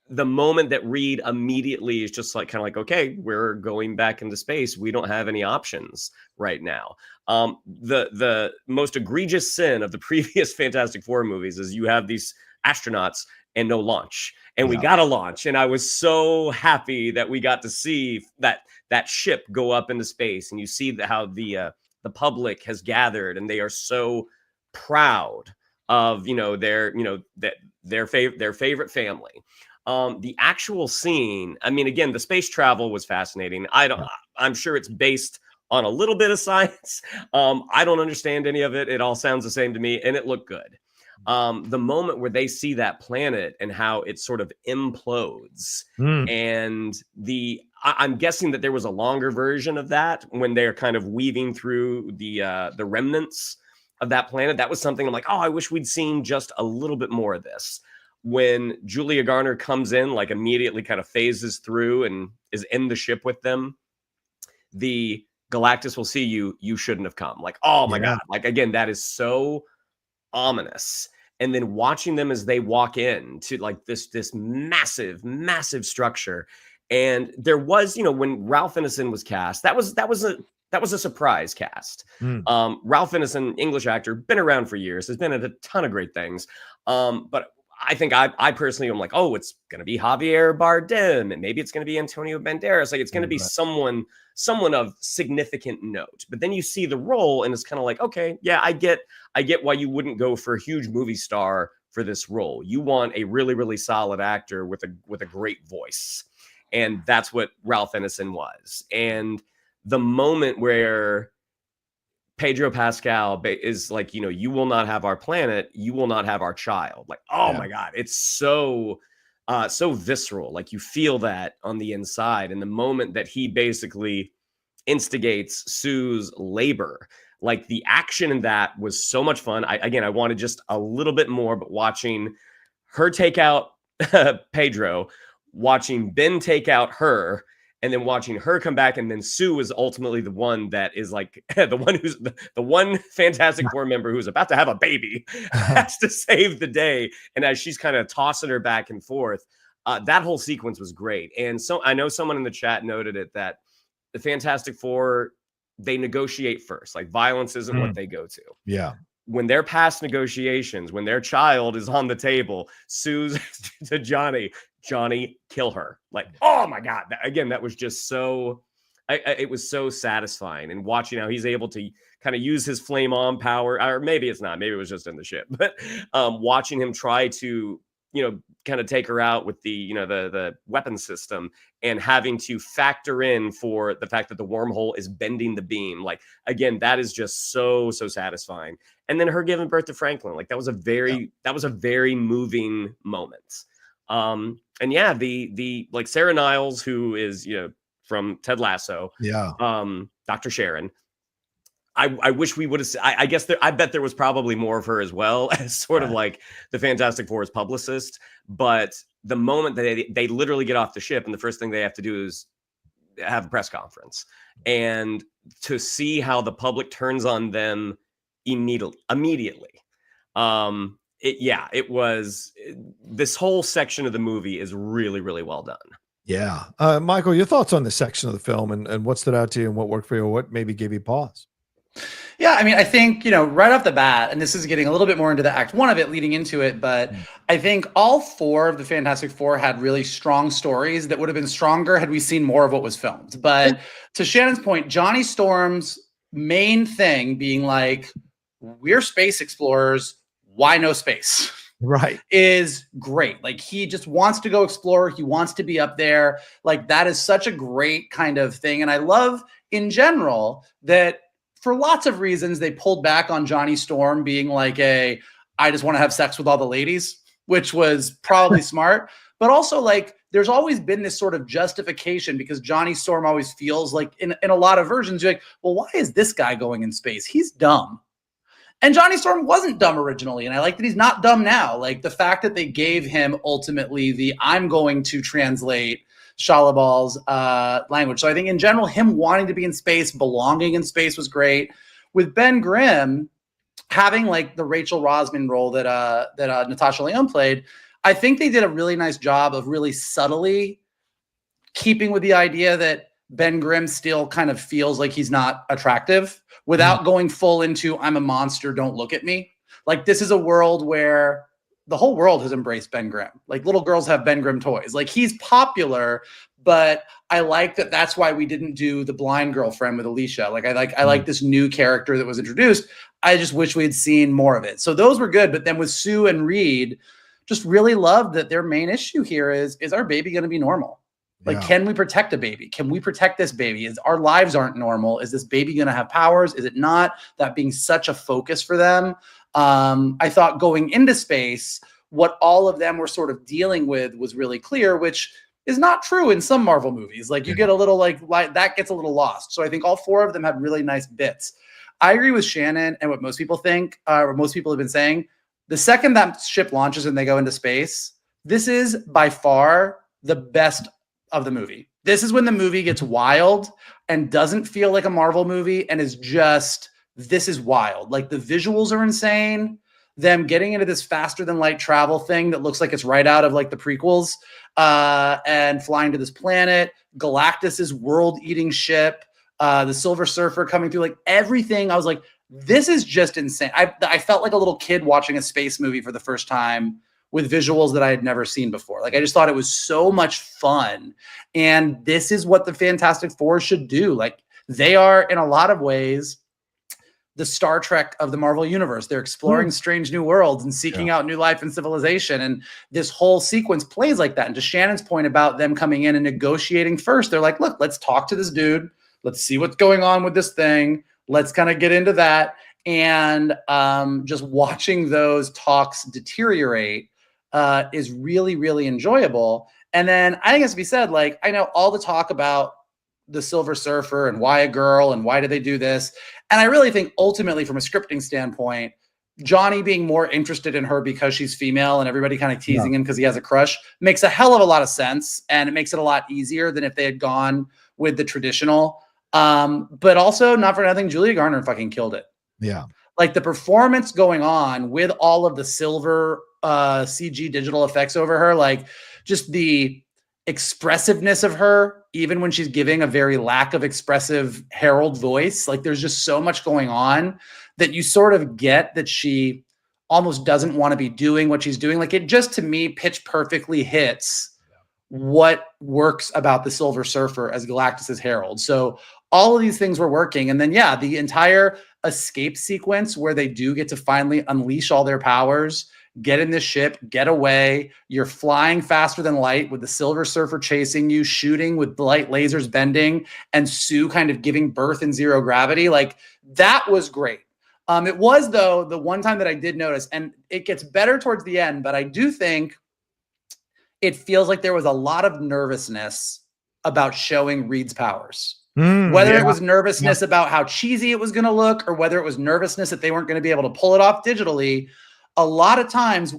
The moment that Reed immediately is just like, kind of like, okay, we're going back into space. We don't have any options right now. The most egregious sin of the previous Fantastic Four movies is you have these astronauts and no launch, and we got a launch. And I was so happy that we got to see that ship go up into space, and you see how the public has gathered, and they are so proud of their favorite family. The actual scene, I mean, again, the space travel was fascinating. I'm sure it's based on a little bit of science. I don't understand any of it. It all sounds the same to me, and it looked good. The moment where they see that planet and how it sort of implodes, and I'm guessing that there was a longer version of that when they're kind of weaving through the remnants of that planet. That was something I'm like, oh, I wish we'd seen just a little bit more of this. When Julia Garner comes in, like, immediately kind of phases through and is in the ship with them, the Galactus will see you shouldn't have come. Like, oh my God. Like, again, that is so ominous. And then watching them as they walk in to, like, this massive, massive structure. And there was, when Ralph Ineson was cast, that was a surprise cast. Ralph Ineson, English actor, been around for years, has been in a ton of great things. But I think I personally am like, oh, it's going to be Javier Bardem, and maybe it's going to be Antonio Banderas. Like, it's going to be someone of significant note. But then you see the role, and it's kind of like, okay, yeah, I get why you wouldn't go for a huge movie star for this role. You want a really, really solid actor with a great voice, and that's what Ralph Ineson was. And the moment where Pedro Pascal is like, you will not have our planet, you will not have our child. Like, oh my God, it's so visceral. Like, you feel that on the inside. And the moment that he basically instigates Sue's labor, like, the action in that was so much fun. I wanted just a little bit more, but watching her take out Pedro, watching Ben take out her, and then watching her come back, and then Sue is ultimately the one that is like the one who's the one Fantastic Four member who's about to have a baby, has to save the day. And as she's kind of tossing her back and forth, that whole sequence was great. And so I know someone in the chat noted it, that the Fantastic Four, they negotiate first. Like, violence isn't what they go to. Yeah. When they're past negotiations, when their child is on the table, Sue's to Johnny, kill her. Like, oh my God. That was just so, it was so satisfying. And watching how he's able to kind of use his flame on power, or maybe it's not, maybe it was just in the ship, but watching him try to, kind of take her out with the weapon system, and having to factor in for the fact that the wormhole is bending the beam. Like, again, that is just so satisfying. And then her giving birth to Franklin, like, that was a very moving moment. And yeah, the like Sarah Niles, who is, from Ted Lasso. Yeah. Dr. Sharon. I wish we would have. I guess I bet there was probably more of her as well, as sort of like the Fantastic Four's publicist. But the moment that they literally get off the ship, and the first thing they have to do is have a press conference, and to see how the public turns on them immediately. It was, this whole section of the movie is really, really well done. Yeah. Michael, your thoughts on this section of the film, and what stood out to you, and what worked for you, what maybe gave you pause? Yeah, I mean, I think, right off the bat, and this is getting a little bit more into the act one of it leading into it, but I think all four of the Fantastic Four had really strong stories that would have been stronger had we seen more of what was filmed. But to Shannon's point, Johnny Storm's main thing being like, we're space explorers, why no space? Right. Is great. Like, he just wants to go explore. He wants to be up there. Like, that is such a great kind of thing. And I love in general that, for lots of reasons, they pulled back on Johnny Storm being like I just want to have sex with all the ladies, which was probably smart. But also, like, there's always been this sort of justification, because Johnny Storm always feels like in a lot of versions, you're like, well, why is this guy going in space? He's dumb. And Johnny Storm wasn't dumb originally. And I like that he's not dumb now. Like, the fact that they gave him ultimately I'm going to translate Shalabal's language. So I think in general, him wanting to be in space, belonging in space was great. With Ben Grimm having like the Rachel Rosman role that Natasha Lyonne played, I think they did a really nice job of really subtly keeping with the idea that Ben Grimm still kind of feels like he's not attractive without going full into I'm a monster, don't look at me. Like, this is a world where the whole world has embraced Ben Grimm. Like, little girls have Ben Grimm toys. Like, he's popular, but I like that that's why we didn't do the blind girlfriend with Alicia. Like, I like this new character that was introduced. I just wish we had seen more of it. So those were good. But then with Sue and Reed, just really loved that their main issue here is our baby going to be normal? Like, can we protect a baby? Can we protect this baby? Our lives aren't normal. Is this baby going to have powers? Is it not? That being such a focus for them. I thought going into space, what all of them were sort of dealing with was really clear, which is not true in some Marvel movies. Like, you get a little like that gets a little lost. So I think all four of them had really nice bits. I agree with Shannon and what most people think, or most people have been saying. The second that ship launches and they go into space, this is by far the best of the movie. This is when the movie gets wild and doesn't feel like a Marvel movie and is just, this is wild. Like, the visuals are insane. Them getting into this faster than light travel thing that looks like it's right out of like the prequels, and flying to this planet, Galactus's world-eating ship, the Silver Surfer coming through, like everything. I was like, this is just insane. I felt like a little kid watching a space movie for the first time with visuals that I had never seen before. Like, I just thought it was so much fun. And this is what the Fantastic Four should do. Like, they are, in a lot of ways, the Star Trek of the Marvel Universe. They're exploring strange new worlds and seeking out new life and civilization. And this whole sequence plays like that. And to Shannon's point about them coming in and negotiating first, they're like, look, let's talk to this dude. Let's see what's going on with this thing. Let's kind of get into that. And just watching those talks deteriorate is really, really enjoyable. And then I think it has to be said, like, I know all the talk about the Silver Surfer and why a girl and why did they do this. And I really think ultimately from a scripting standpoint, Johnny being more interested in her because she's female and everybody kind of teasing him because he has a crush makes a hell of a lot of sense. And it makes it a lot easier than if they had gone with the traditional. But also, not for nothing, Julia Garner fucking killed it. Yeah. Like, the performance going on with all of the silver CG digital effects over her, like just the expressiveness of her, even when she's giving a very lack of expressive Harold voice, like there's just so much going on that you sort of get that she almost doesn't want to be doing what she's doing. Like, it just, to me, pitch perfectly hits what works about the Silver Surfer as Galactus's Herald. So all of these things were working. And then, yeah, the entire escape sequence where they do get to finally unleash all their powers, get in this ship, get away. You're flying faster than light with the Silver Surfer chasing you, shooting with light lasers bending, and Sue kind of giving birth in zero gravity. Like, that was great. It was, though, the one time that I did notice, and it gets better towards the end, but I do think it feels like there was a lot of nervousness about showing Reed's powers. Whether it was nervousness about how cheesy it was going to look, or whether it was nervousness that they weren't going to be able to pull it off digitally. A lot of times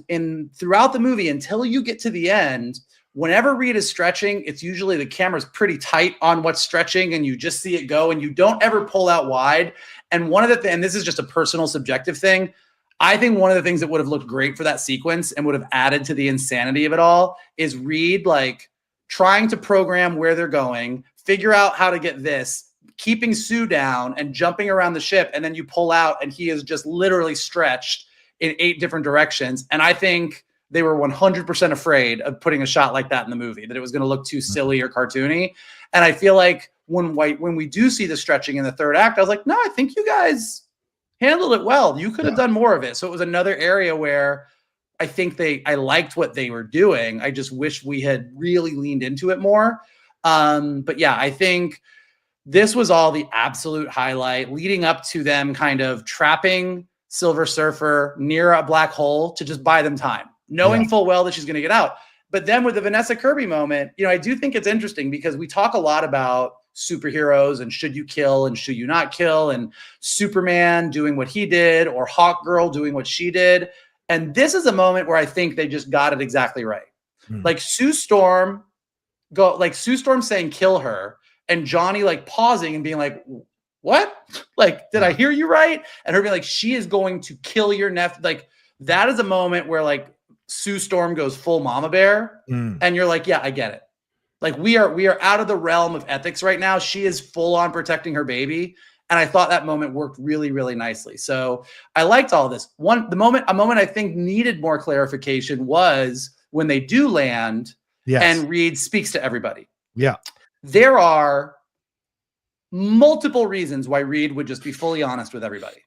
throughout the movie, until you get to the end, whenever Reed is stretching, it's usually the camera's pretty tight on what's stretching and you just see it go and you don't ever pull out wide. And one of the and this is just a personal subjective thing, I think one of the things that would have looked great for that sequence and would have added to the insanity of it all is Reed, like, trying to program where they're going, figure out how to get this, keeping Sue down and jumping around the ship. And then you pull out and he is just literally stretched in 8 different directions. And I think they were 100% afraid of putting a shot like that in the movie, that it was going to look too silly or cartoony. And I feel like when we do see the stretching in the third act, I was like, no, I think you guys handled it well. You could have done more of it. So it was another area where I think I liked what they were doing. I just wish we had really leaned into it more. But yeah, I think this was all the absolute highlight leading up to them kind of trapping Silver Surfer near a black hole to just buy them time, knowing full well that she's going to get out. But then with the Vanessa Kirby moment, I do think it's interesting because we talk a lot about superheroes and should you kill and should you not kill, and Superman doing what he did or Hawkgirl doing what she did. And this is a moment where I think they just got it exactly right. Like Sue Storm saying kill her, and Johnny like pausing and being like, what? Like, did I hear you right? And her being like, she is going to kill your nephew. Like, that is a moment where like Sue Storm goes full mama bear. And you're like, yeah, I get it. Like, we are out of the realm of ethics right now. She is full on protecting her baby. And I thought that moment worked really, really nicely. So I liked all of this. A moment I think needed more clarification was when they do land and Reed speaks to everybody. Yeah. There are multiple reasons why Reed would just be fully honest with everybody.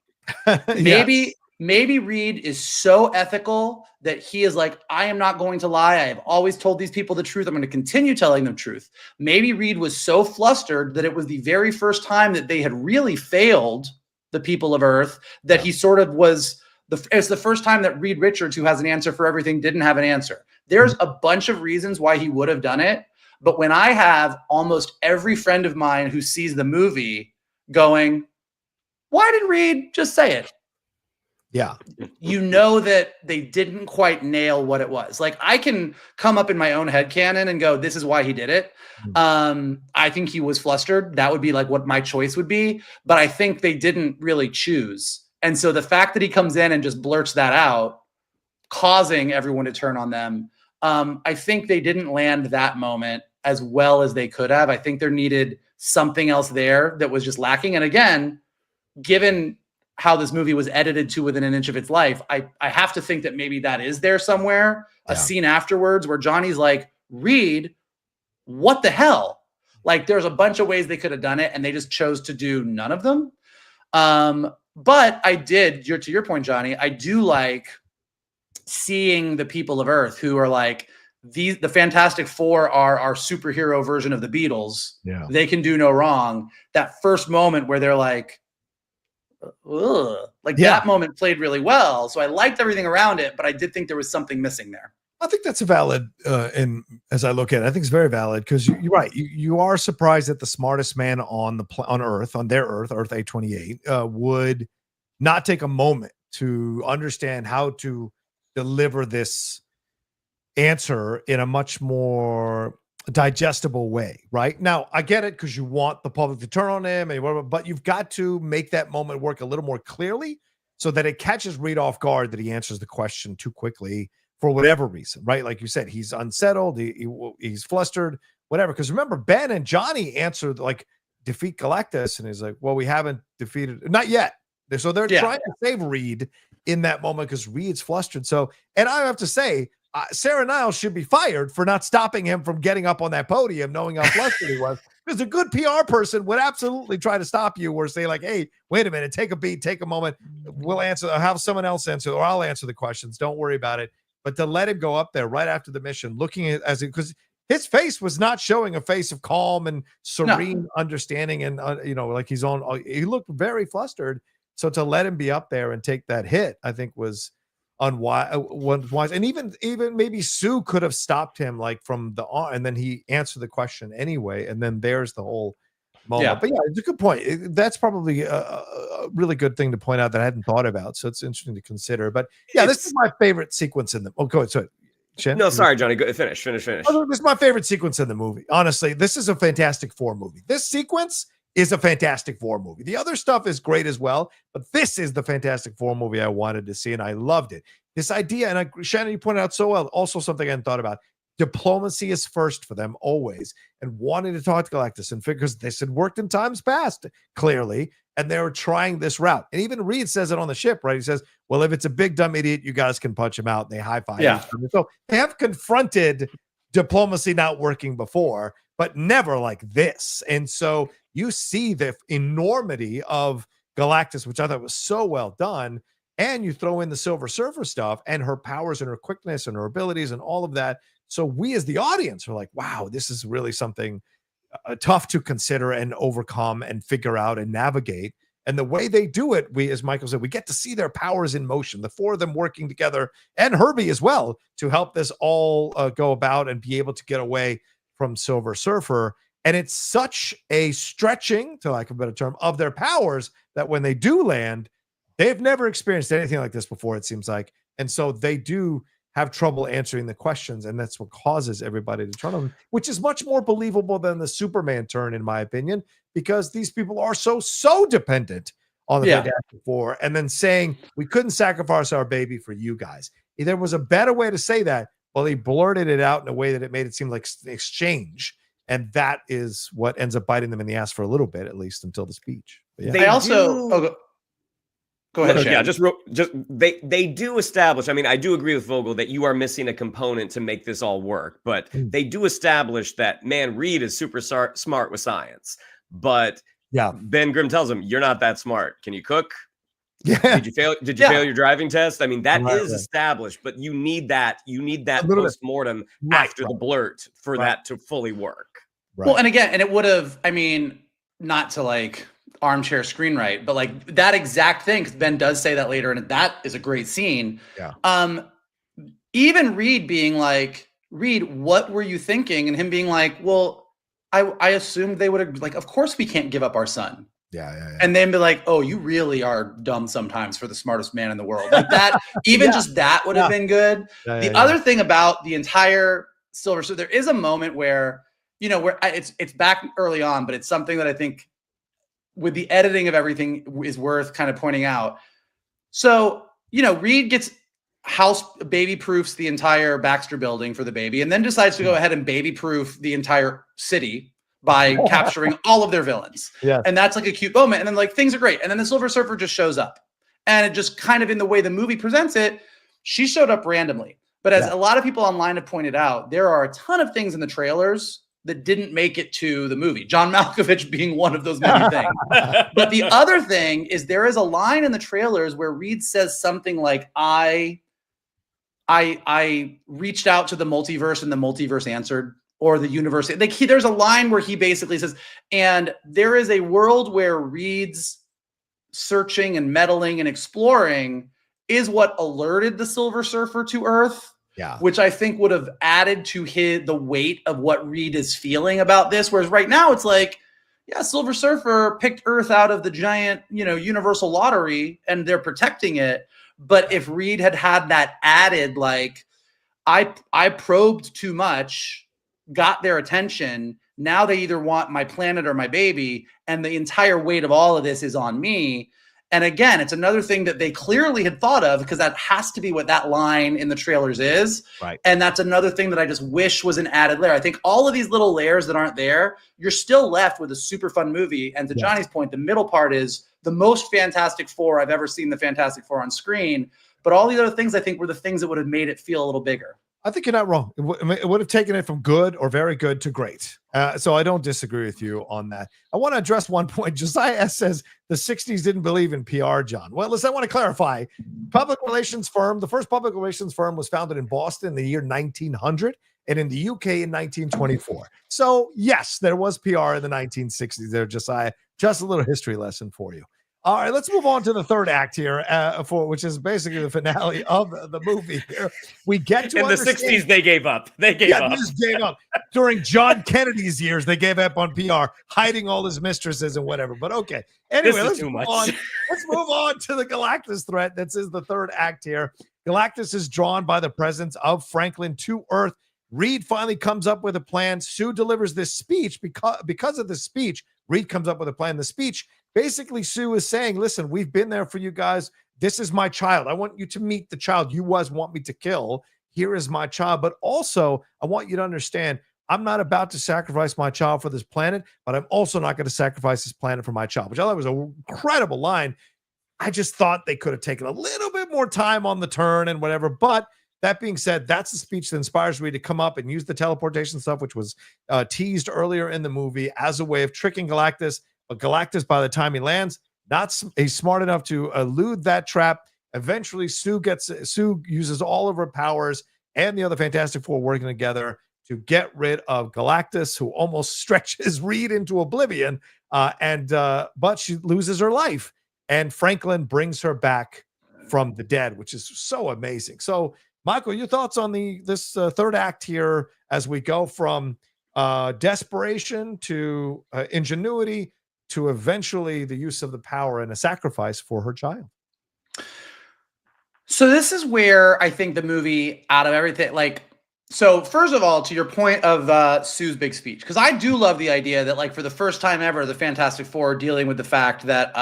Maybe Reed is so ethical that he is like, I am not going to lie. I have always told these people the truth. I'm going to continue telling them truth. Maybe Reed was so flustered that it was the very first time that they had really failed the people of Earth that he sort of was it's the first time that Reed Richards, who has an answer for everything, didn't have an answer. There's a bunch of reasons why he would have done it. But when I have almost every friend of mine who sees the movie going, why did Reed just say it? Yeah. You know that they didn't quite nail what it was. Like, I can come up in my own headcanon and go, this is why he did it. I think he was flustered. That would be like what my choice would be. But I think they didn't really choose. And so the fact that he comes in and just blurts that out, causing everyone to turn on them, I think they didn't land that moment as well as they could have. I think there needed something else there that was just lacking. And again, given how this movie was edited to within an inch of its life, I have to think that maybe that is there somewhere, a scene afterwards where Johnny's like, Reed, what the hell? Like, there's a bunch of ways they could have done it, and they just chose to do none of them. But I did, to your point, Johnny, I do like seeing the people of Earth who are like, the Fantastic Four are our superhero version of the Beatles. Yeah. They can do no wrong. That first moment where they're like, ugh, like that moment played really well. So I liked everything around it, but I did think there was something missing there. I think that's a valid, and as I look at it, I think it's very valid because you're right. You are surprised that the smartest man on Earth, on their Earth 828, would not take a moment to understand how to deliver this answer in a much more digestible way. Right now, I get it because you want the public to turn on him, and whatever, but you've got to make that moment work a little more clearly so that it catches Reed off guard that he answers the question too quickly. For whatever reason, right? Like you said, he's unsettled, he's flustered, whatever. Because remember, Ben and Johnny answered like defeat Galactus, and he's like, "Well, we haven't defeated, not yet." So they're trying to save Reed in that moment because Reed's flustered. So, and I have to say, Sarah Niles should be fired for not stopping him from getting up on that podium, knowing how flustered he was. Because a good PR person would absolutely try to stop you, or say like, "Hey, wait a minute, take a beat, take a moment. We'll answer, or have someone else answer, or I'll answer the questions. Don't worry about it." But to let him go up there right after the mission, looking at because his face was not showing a face of calm and serene understanding, and like he's on. He looked very flustered. So to let him be up there and take that hit, I think was unwise. And even maybe Sue could have stopped him like from the on, and then he answered the question anyway. And then there's the whole moment. Yeah. But yeah, it's a good point. That's probably a really good thing to point out that I hadn't thought about. So it's interesting to consider. But yeah, this is my favorite sequence in the. Oh, go ahead. Sorry. Shen? No, sorry, Johnny. Go finish. Oh, this is my favorite sequence in the movie. Honestly, this is a Fantastic Four movie. This sequence is a Fantastic Four movie. The other stuff is great as well, but this is the Fantastic Four movie I wanted to see, and I loved it. This idea, and Shannon, you pointed out so well, also something I hadn't thought about. Diplomacy is first for them always, and wanting to talk to Galactus, and because this had worked in times past, clearly, and they were trying this route. And even Reed says it on the ship, right? He says, well, if it's a big dumb idiot, you guys can punch him out. And they high-five. Yeah. So they have confronted diplomacy not working before, but never like this. And so you see the enormity of Galactus, which I thought was so well done. And you throw in the Silver Surfer stuff and her powers and her quickness and her abilities and all of that. So we as the audience are like, wow, this is really something tough to consider and overcome and figure out and navigate. And the way they do it, we, as Michael said, we get to see their powers in motion, the four of them working together, and Herbie as well, to help this all go about and be able to get away from Silver Surfer. And it's such a stretching, to lack of a better term, of their powers that when they do land, they've never experienced anything like this before, it seems like. And so they do have trouble answering the questions, and that's what causes everybody to turn on them, which is much more believable than the Superman turn, in my opinion, because these people are so dependent on the Fantastic Four, and then saying, we couldn't sacrifice our baby for you guys. If there was a better way to say that, well, he blurted it out in a way that it made it seem like an exchange, and that is what ends up biting them in the ass for a little bit, at least until the speech. But yeah. Go ahead. Yeah, they do establish. I mean, I do agree with Vogel that you are missing a component to make this all work, but they do establish that, man, Reed is super smart with science, but Ben Grimm tells him, you're not that smart. Can you cook? Yeah. Did you fail your driving test? I mean, that is established, but you need that post-mortem after the blurt for that to fully work. Right. Well, and again, and it would have, I mean, not to like armchair screenwrite, but like that exact thing, because Ben does say that later, and that is a great scene. Yeah. Even Reed being like, Reed, what were you thinking? And him being like, well, I assumed they would have, like, of course we can't give up our son. Yeah. And then be like, oh, you really are dumb sometimes for the smartest man in the world. Like that, even just that would have been good. The other thing about the entire Silver, so there is a moment where, where it's back early on, but it's something that I think with the editing of everything is worth kind of pointing out. So, Reed gets baby proofs the entire Baxter building for the baby, and then decides to go ahead and baby proof the entire city by capturing all of their villains. Yeah. And that's like a cute moment. And then like things are great. And then the Silver Surfer just shows up. And it just kind of in the way the movie presents it, she showed up randomly. But as a lot of people online have pointed out, there are a ton of things in the trailers that didn't make it to the movie. John Malkovich being one of those many things. But the other thing is there is a line in the trailers where Reed says something like, I reached out to the multiverse and the multiverse answered, or the universe. Like there's a line where he basically says, and there is a world where Reed's searching and meddling and exploring is what alerted the Silver Surfer to Earth. Yeah. Which I think would have added to the weight of what Reed is feeling about this. Whereas right now it's like, yeah, Silver Surfer picked Earth out of the giant, universal lottery and they're protecting it. But if Reed had that added, like, I probed too much, got their attention. Now they either want my planet or my baby. And the entire weight of all of this is on me. And again, it's another thing that they clearly had thought of because that has to be what that line in the trailers is. Right. And that's another thing that I just wish was an added layer. I think all of these little layers that aren't there, you're still left with a super fun movie. And to Johnny's point, the middle part is the most Fantastic Four I've ever seen the Fantastic Four on screen. But all these other things, I think, were the things that would have made it feel a little bigger. I think you're not wrong. It would have taken it from good or very good to great. So I don't disagree with you on that. I want to address one point. Josiah S. says the 60s didn't believe in PR, John. Well, listen, I want to clarify. The first public relations firm was founded in Boston in the year 1900 and in the UK in 1924. So, yes, there was PR in the 1960s there, Josiah. Just a little history lesson for you. All right, let's move on to the third act here, which is basically the finale of the movie here. We get to in the 60s, they gave up. They gave up. They just gave up. During John Kennedy's years, they gave up on PR, hiding all his mistresses and whatever. But okay. Anyway, let's move on. Let's move on to the Galactus threat. This is the third act here. Galactus is drawn by the presence of Franklin to Earth. Reed finally comes up with a plan. Sue delivers this speech. Because of this speech, Reed comes up with a plan. The speech, basically, Sue is saying, listen, we've been there for you guys. This is my child. I want you to meet the child you want me to kill. Here is my child. But also, I want you to understand, I'm not about to sacrifice my child for this planet, but I'm also not going to sacrifice this planet for my child, which I thought was an incredible line. I just thought they could have taken a little bit more time on the turn and whatever. But that being said, that's the speech that inspires Reed to come up and use the teleportation stuff, which was teased earlier in the movie as a way of tricking Galactus. But Galactus, by the time he lands, he's smart enough to elude that trap. Eventually, Sue uses all of her powers and the other Fantastic Four working together to get rid of Galactus, who almost stretches Reed into oblivion. But she loses her life, and Franklin brings her back from the dead, which is so amazing. So, Michael, your thoughts on this third act here as we go from desperation to ingenuity to eventually the use of the power and a sacrifice for her child? So this is where I think the movie, out of everything, so first of all, to your point of Sue's big speech, because I do love the idea that, for the first time ever, the Fantastic Four are dealing with the fact that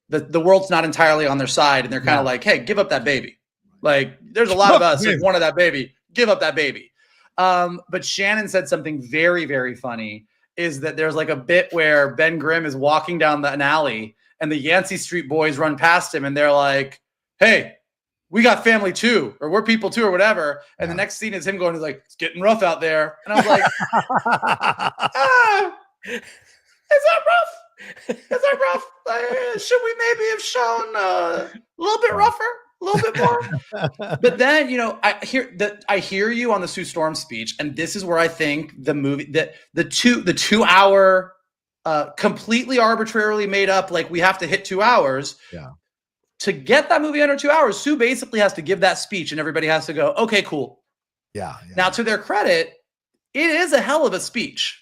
the world's not entirely on their side, and they're kind of like, hey, give up that baby. There's a lot of us that wanted that baby. Give up that baby. But Shannon said something very, very funny, is that there's a bit where Ben Grimm is walking down an alley and the Yancey Street boys run past him and they're like, hey, we got family too, or we're people too, or whatever. And the next scene is him going, he's like, it's getting rough out there. And I was like, is that rough? Is that rough? Should we maybe have shown a little bit rougher? A little bit more. But then, I hear you on the Sue Storm speech, and this is where I think the movie, that the 2 hour completely arbitrarily made up, we have to hit 2 hours. Yeah. To get that movie under 2 hours, Sue basically has to give that speech and everybody has to go, okay, cool. Yeah. Now, to their credit, it is a hell of a speech.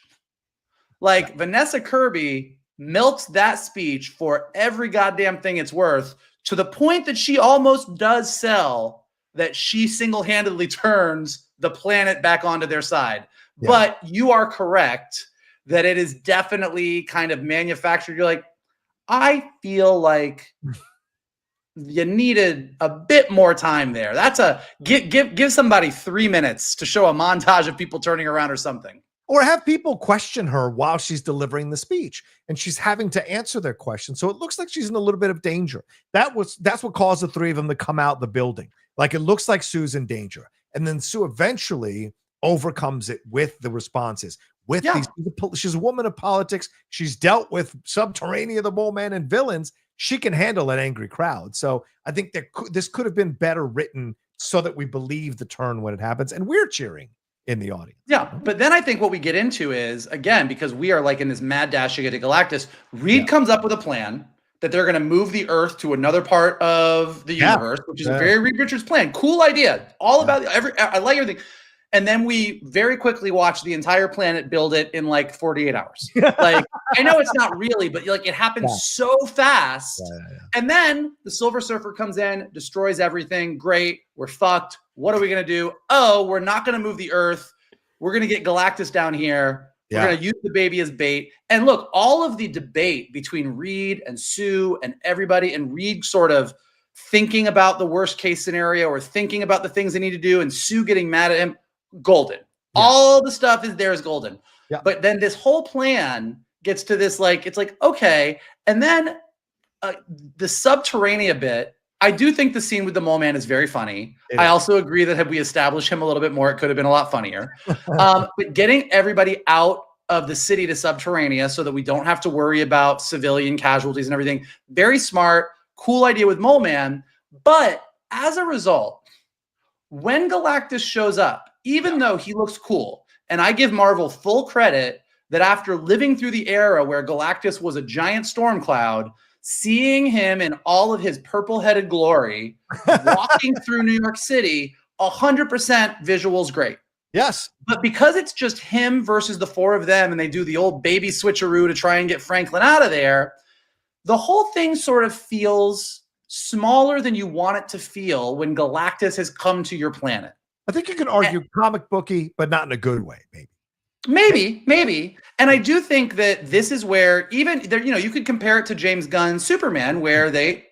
Vanessa Kirby milks that speech for every goddamn thing it's worth, to the point that she almost does sell that she single-handedly turns the planet back onto their side. Yeah. But you are correct that it is definitely kind of manufactured. You're like, I feel like you needed a bit more time there. That's give somebody 3 minutes to show a montage of people turning around or something. Or have people question her while she's delivering the speech and she's having to answer their questions. So it looks like she's in a little bit of danger. That's what caused the three of them to come out the building. Like it looks like Sue's in danger. And then Sue eventually overcomes it with the responses. She's a woman of politics. She's dealt with Subterranea, the Mole Man, and villains. She can handle an angry crowd. So I think this could have been better written so that we believe the turn when it happens. And we're cheering in the audience. Yeah, but then I think what we get into is, again, because we are like in this mad dash to get to Galactus, Reed comes up with a plan that they're going to move the Earth to another part of the universe, which is a very Reed Richards plan. Cool idea. All about I like everything. And then we very quickly watch the entire planet build it in like 48 hours. Like, I know it's not really, but like it happens so fast. And then the Silver Surfer comes in, destroys everything. Great. We're fucked. What are we going to do? Oh, we're not going to move the Earth. We're going to get Galactus down here. We're going to use the baby as bait. And look, all of the debate between Reed and Sue and everybody, and Reed sort of thinking about the worst case scenario or thinking about the things they need to do, and Sue getting mad at him, golden. All the stuff is golden. But then this whole plan gets to this, like, it's like, okay. And then the Subterranea bit, I do think the scene with the Mole Man is very funny. I also agree that had we established him a little bit more, it could have been a lot funnier. But getting everybody out of the city to Subterranea so that we don't have to worry about civilian casualties and everything. Very smart, cool idea with Mole Man. But as a result, when Galactus shows up, even though he looks cool, and I give Marvel full credit that after living through the era where Galactus was a giant storm cloud, seeing him in all of his purple-headed glory, walking through New York City, 100% visuals great. Yes. But because it's just him versus the four of them, and they do the old baby switcheroo to try and get Franklin out of there, the whole thing sort of feels smaller than you want it to feel when Galactus has come to your planet. I think you can argue comic booky, but not in a good way, Maybe. And I do think that this is where even there, you could compare it to James Gunn's Superman, where they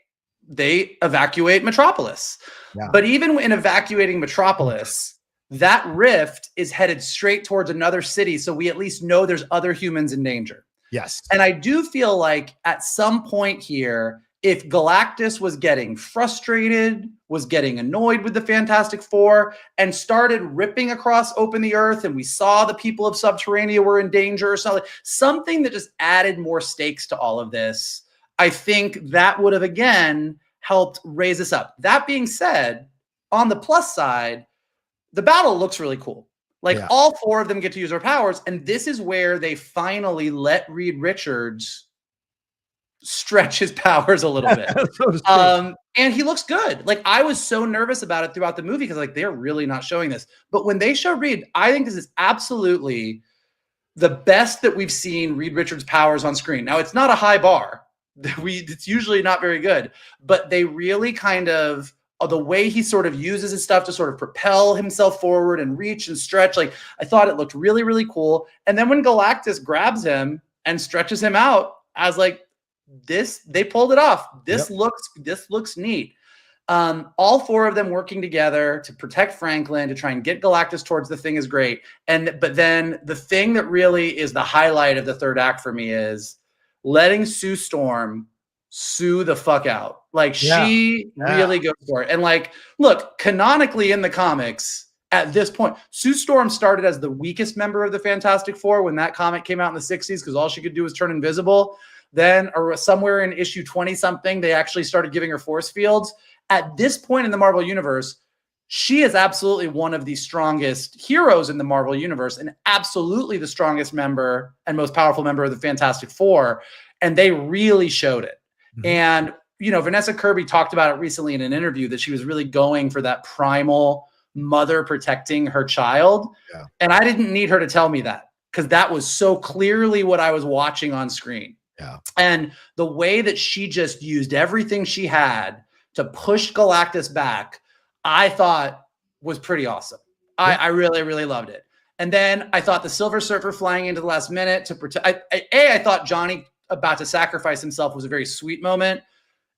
evacuate Metropolis. Yeah. But even in evacuating Metropolis, that rift is headed straight towards another city. So we at least know there's other humans in danger. Yes. And I do feel like at some point here, if Galactus was getting frustrated, was getting annoyed with the Fantastic Four, and started ripping across open the Earth, and we saw the people of Subterranea were in danger or something that just added more stakes to all of this, I think that would have, again, helped raise us up. That being said, on the plus side, the battle looks really cool. Like, all four of them get to use their powers, and this is where they finally let Reed Richards stretch his powers a little bit. And he looks good. Like, I was so nervous about it throughout the movie because, like, they're really not showing this. But when they show Reed, I think this is absolutely the best that we've seen Reed Richards' powers on screen. Now, it's not a high bar. It's usually not very good. But they really kind of, the way he sort of uses his stuff to sort of propel himself forward and reach and stretch, like, I thought it looked really, really cool. And then when Galactus grabs him and stretches him out, I was like, they pulled it off. This looks neat. All four of them working together to protect Franklin, to try and get Galactus towards the thing is great. But then the thing that really is the highlight of the third act for me is letting Sue Storm sue the fuck out. Like, she really goes for it. And, like, look, canonically in the comics at this point, Sue Storm started as the weakest member of the Fantastic Four when that comic came out in the 60s because all she could do was turn invisible. Then, or somewhere in issue 20-something, they actually started giving her force fields. At this point in the Marvel Universe, she is absolutely one of the strongest heroes in the Marvel Universe and absolutely the strongest member and most powerful member of the Fantastic Four. And they really showed it. Mm-hmm. And, Vanessa Kirby talked about it recently in an interview that she was really going for that primal mother protecting her child. Yeah. And I didn't need her to tell me that because that was so clearly what I was watching on screen. Yeah. And the way that she just used everything she had to push Galactus back, I thought was pretty awesome. Yeah. I really, really loved it. And then I thought the Silver Surfer flying into the last minute to protect. I thought Johnny about to sacrifice himself was a very sweet moment.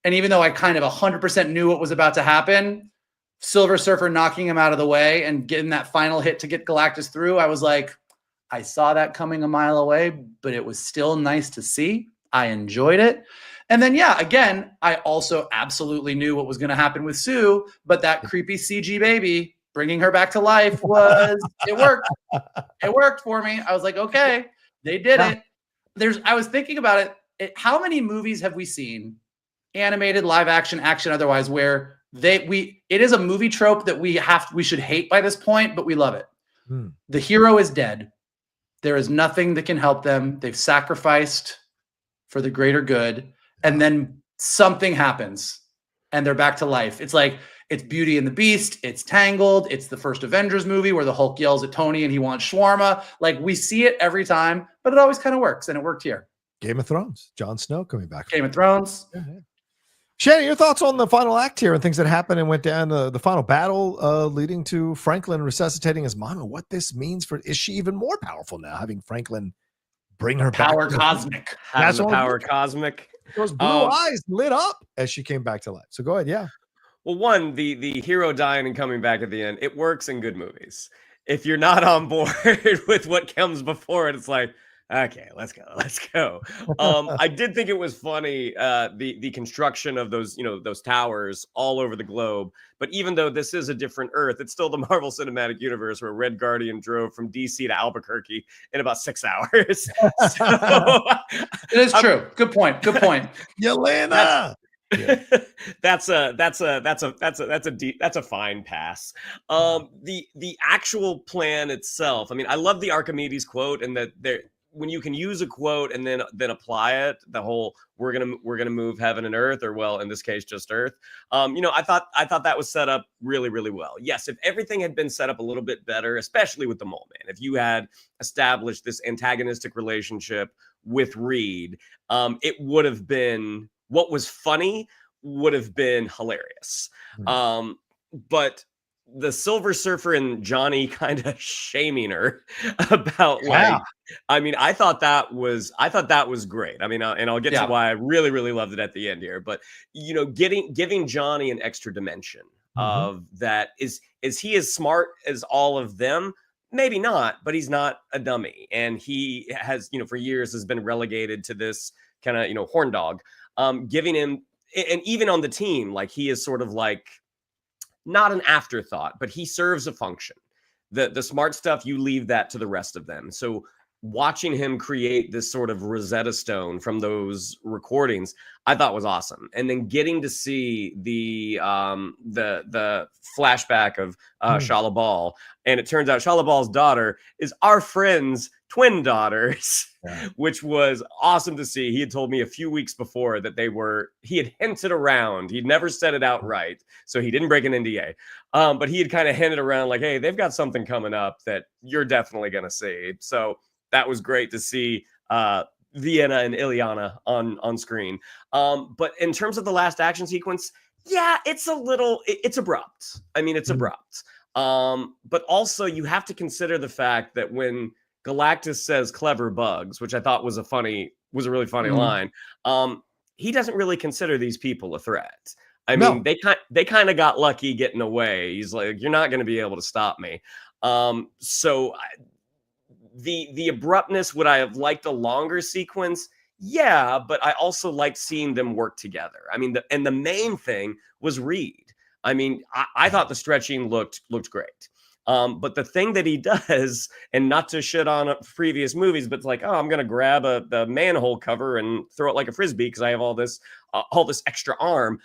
And even though I kind of 100% knew what was about to happen, Silver Surfer knocking him out of the way and getting that final hit to get Galactus through, I was like, I saw that coming a mile away, but it was still nice to see. I enjoyed it. And then, yeah, again, I also absolutely knew what was going to happen with Sue, but that creepy CG baby bringing her back to life it worked. It worked for me. I was like, okay, they did it. I was thinking about it. How many movies have we seen, animated, live action, otherwise, where it is a movie trope that we should hate by this point, but we love it. The hero is dead. There is nothing that can help them. They've sacrificed for the greater good. And then something happens and they're back to life. It's like, it's Beauty and the Beast. It's Tangled. It's the first Avengers movie where the Hulk yells at Tony and he wants shawarma. Like, we see it every time, but it always kind of works. And it worked here. Game of Thrones. Jon Snow coming back. Game of Thrones. Yeah. Shannon, your thoughts on the final act here and things that happened and went down, the final battle leading to Franklin resuscitating his mom, and what this means for, is she even more powerful now, having Franklin bring her power back? Cosmic. That's the power cosmic. Those blue eyes lit up as she came back to life. So go ahead. Yeah. Well, one, the hero dying and coming back at the end, it works in good movies. If you're not on board with what comes before it, it's like, okay, let's go. I did think it was funny, the construction of those, those towers all over the globe. But even though this is a different Earth, it's still the Marvel Cinematic Universe where Red Guardian drove from DC to Albuquerque in about 6 hours. So, it is true. Good point. Yelena. That's a fine pass. The actual plan itself. I mean, I love the Archimedes quote, and that when you can use a quote and then apply it, the whole we're gonna move heaven and earth, or well, in this case, just earth. I thought that was set up really, really well. Yes, if everything had been set up a little bit better, especially with the Mole Man, if you had established this antagonistic relationship with Reed, it would have been, what was funny would have been hilarious. But the Silver Surfer and Johnny kind of shaming her about I mean, I thought that was great. I mean, and I'll get to why I really, really loved it at the end here. But giving Johnny an extra dimension of that, is he as smart as all of them? Maybe not, but he's not a dummy, and he has for years has been relegated to this kind of horn dog. Giving him, and even on the team, like, he is sort of like not an afterthought, but he serves a function. The smart stuff, you leave that to the rest of them. So watching him create this sort of Rosetta Stone from those recordings, I thought was awesome. And then getting to see the flashback of Shala Bal, and it turns out Shala Bal's daughter is our friend's twin daughters, which was awesome to see. He had told me a few weeks before that he had hinted around. He'd never said it outright, so he didn't break an NDA. But he had kind of hinted around like, hey, they've got something coming up that you're definitely going to see. So that was great to see Vienna and Ileana on screen. But in terms of the last action sequence, it's abrupt. I mean, it's abrupt. But also you have to consider the fact that when Galactus says clever bugs, which I thought was a really funny line, he doesn't really consider these people a threat. I mean, they kind of got lucky getting away. He's like, you're not going to be able to stop me. So the abruptness, would I have liked a longer sequence? Yeah, but I also liked seeing them work together. I mean, the main thing was Reed. I mean, I thought the stretching looked great. But the thing that he does, and not to shit on previous movies, but it's like, oh, I'm going to grab the manhole cover and throw it like a Frisbee because I have all this extra arm.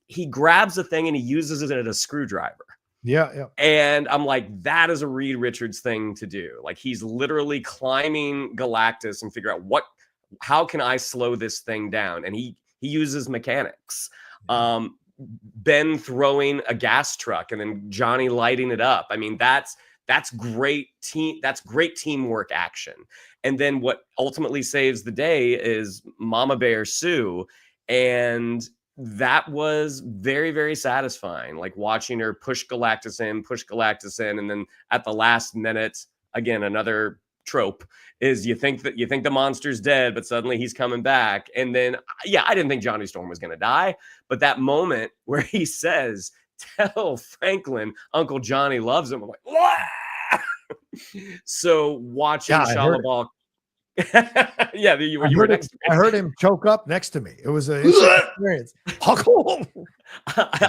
He grabs the thing and he uses it as a screwdriver. Yeah. And I'm like, that is a Reed Richards thing to do. Like, he's literally climbing Galactus and figure out how can I slow this thing down? And he uses mechanics. Ben throwing a gas truck and then Johnny lighting it up. I mean, that's great teamwork action. And then what ultimately saves the day is Mama Bear Sue. And that was very, very satisfying. Like, watching her push Galactus in. And then at the last minute, again, another trope is you think the monster's dead, but suddenly he's coming back. And then, I didn't think Johnny Storm was going to die, but that moment where he says, tell Franklin Uncle Johnny loves him, I'm like, what? So watching Yeah, I heard Shalaval. Yeah, you were next to me. I heard him choke up next to me. It was an interesting experience.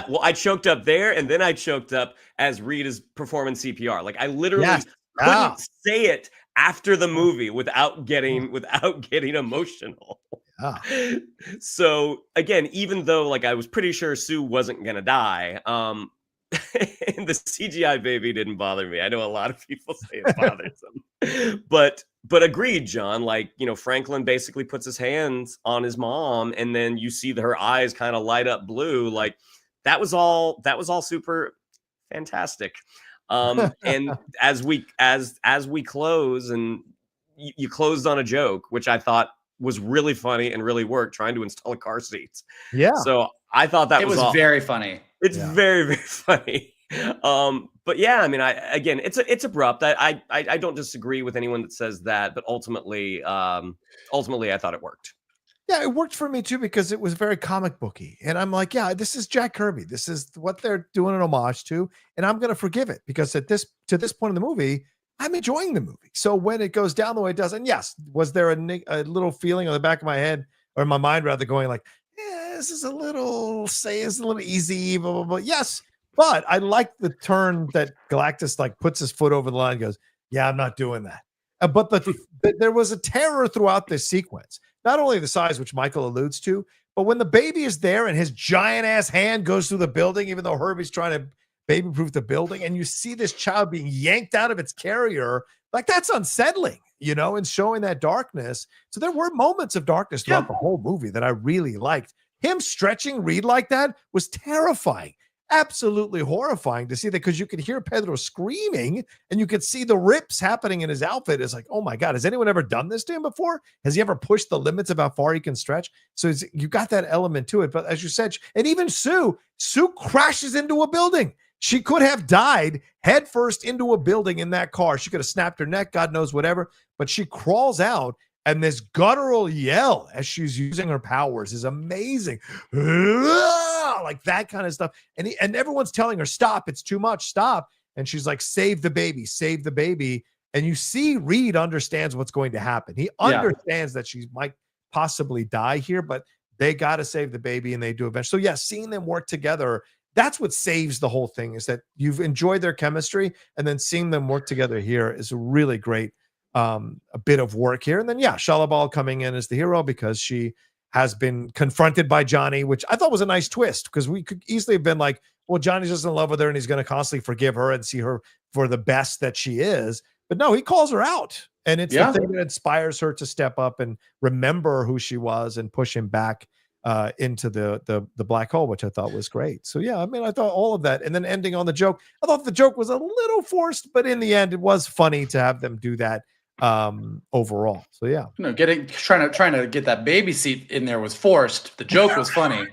Well, I choked up there, and then I choked up as Reed is performing CPR. Like I literally Yes. couldn't say it after the movie without getting emotional. Yeah. So again, even though like I was pretty sure Sue wasn't gonna die, and the CGI baby didn't bother me. I know a lot of people say it bothers them, but agreed, John. Like, you know, Franklin basically puts his hands on his mom, and then you see her eyes kind of light up blue. Like that was all super fantastic. And as we close, and you closed on a joke, which I thought was really funny and really worked, trying to install a car seat. Yeah. So I thought that was awesome. Very funny. It's very, very funny. But yeah, I mean, it's abrupt. I don't disagree with anyone that says that, but ultimately I thought it worked. Yeah, it worked for me too, because it was very comic booky. And I'm like, yeah, this is Jack Kirby. This is what they're doing an homage to. And I'm going to forgive it, because to this point in the movie, I'm enjoying the movie. So when it goes down the way it does, and yes, was there a little feeling on the back of my head, or my mind rather, going like, this is a little easy, blah, blah, blah. Yes. But I like the turn that Galactus like puts his foot over the line and goes, yeah, I'm not doing that. But there was a terror throughout this sequence. Not only the size, which Michael alludes to, but when the baby is there and his giant ass hand goes through the building, even though Herbie's trying to baby proof the building, and you see this child being yanked out of its carrier, like that's unsettling, you know, and showing that darkness. So there were moments of darkness throughout the whole movie that I really liked. Him stretching Reed like that was terrifying. Absolutely horrifying to see that, because you could hear Pedro screaming and you could see the rips happening in his outfit. It's like, oh my God, has anyone ever done this to him before? Has he ever pushed the limits of how far he can stretch? So you got that element to it. But as you said, and even Sue crashes into a building. She could have died headfirst into a building in that car. She could have snapped her neck, God knows whatever, but she crawls out. And this guttural yell as she's using her powers is amazing. Like that kind of stuff. And everyone's telling her, stop, it's too much, stop. And she's like, save the baby, save the baby. And you see Reed understands what's going to happen. He understands that she might possibly die here, but they got to save the baby, and they do eventually. So yeah, seeing them work together, that's what saves the whole thing, is that you've enjoyed their chemistry, and then seeing them work together here is a really great a bit of work here. And then Shalaval coming in as the hero because she has been confronted by Johnny, which I thought was a nice twist, because we could easily have been like, well, Johnny's just in love with her and he's going to constantly forgive her and see her for the best that she is. But no, he calls her out, and it's the thing that inspires her to step up and remember who she was and push him back into the black hole, which I thought was great. So yeah, I mean, I thought all of that, and then ending on the joke. I thought the joke was a little forced, but in the end, it was funny to have them do that overall. So yeah, trying to get that baby seat in there was forced. The joke was funny.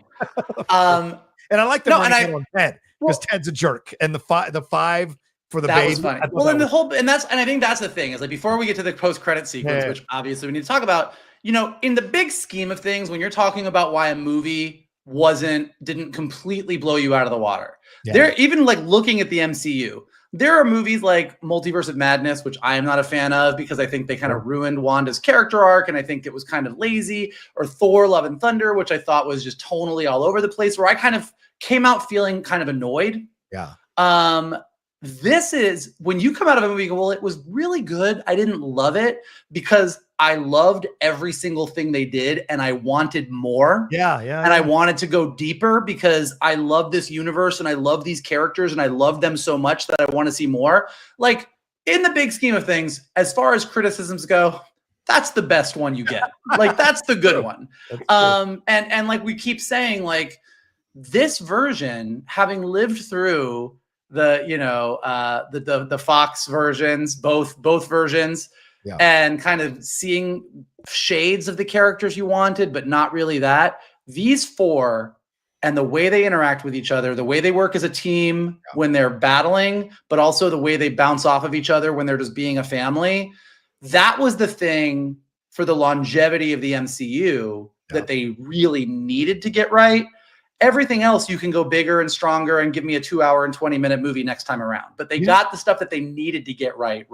And I like the on Ted, because Ted's a jerk, and the five for the baby. Was funny. Well, and I think that's the thing, is like, before we get to the post-credit sequence, which obviously we need to talk about, you know, in the big scheme of things, when you're talking about why a movie didn't completely blow you out of the water, they're even like looking at the MCU. There are movies like Multiverse of Madness, which I am not a fan of, because I think they kind of ruined Wanda's character arc, and I think it was kind of lazy. Or Thor: Love and Thunder, which I thought was just tonally all over the place, where I kind of came out feeling kind of annoyed. Yeah. This is when you come out of a movie and go, well, it was really good. I didn't love it because I loved every single thing they did, and I wanted more. I wanted to go deeper, because I love this universe and I love these characters and I love them so much that I want to see more. Like, in the big scheme of things, as far as criticisms go, that's the best one you get. Like, that's the good one. And like we keep saying, like, this version, having lived through the Fox versions, both versions, and kind of seeing shades of the characters you wanted, but not really that. These four, and the way they interact with each other, the way they work as a team when they're battling, but also the way they bounce off of each other when they're just being a family, that was the thing for the longevity of the MCU that they really needed to get right. Everything else, you can go bigger and stronger and give me a 2-hour and 20-minute movie next time around. But they got the stuff that they needed to get right.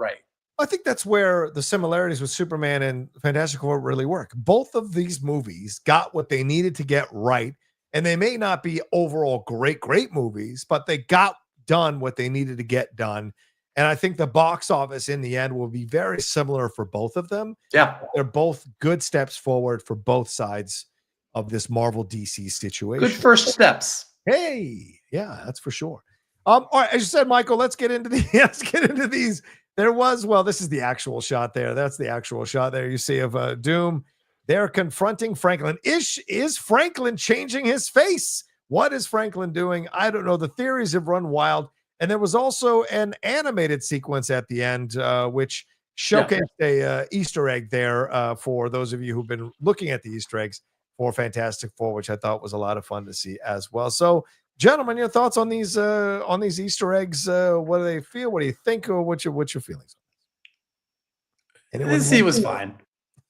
I think that's where the similarities with Superman and Fantastic Four really work. Both of these movies got what they needed to get right. And they may not be overall great movies, but they got done what they needed to get done. And I think the box office in the end will be very similar for both of them. Yeah. They're both good steps forward for both sides of this Marvel DC situation. Good first steps. Hey, yeah, that's for sure. All right, as you said, Michael, let's get into these. There was, this is the actual shot there. That's the actual shot there you see of Doom. They're confronting Franklin. Is Franklin changing his face? What is Franklin doing? I don't know. The theories have run wild. And there was also an animated sequence at the end, which showcased a Easter egg there for those of you who've been looking at the Easter eggs for Fantastic Four, which I thought was a lot of fun to see as well. So, gentlemen, your thoughts on these Easter eggs? What do they feel? What do you think? Or what's your feelings? This scene was fine.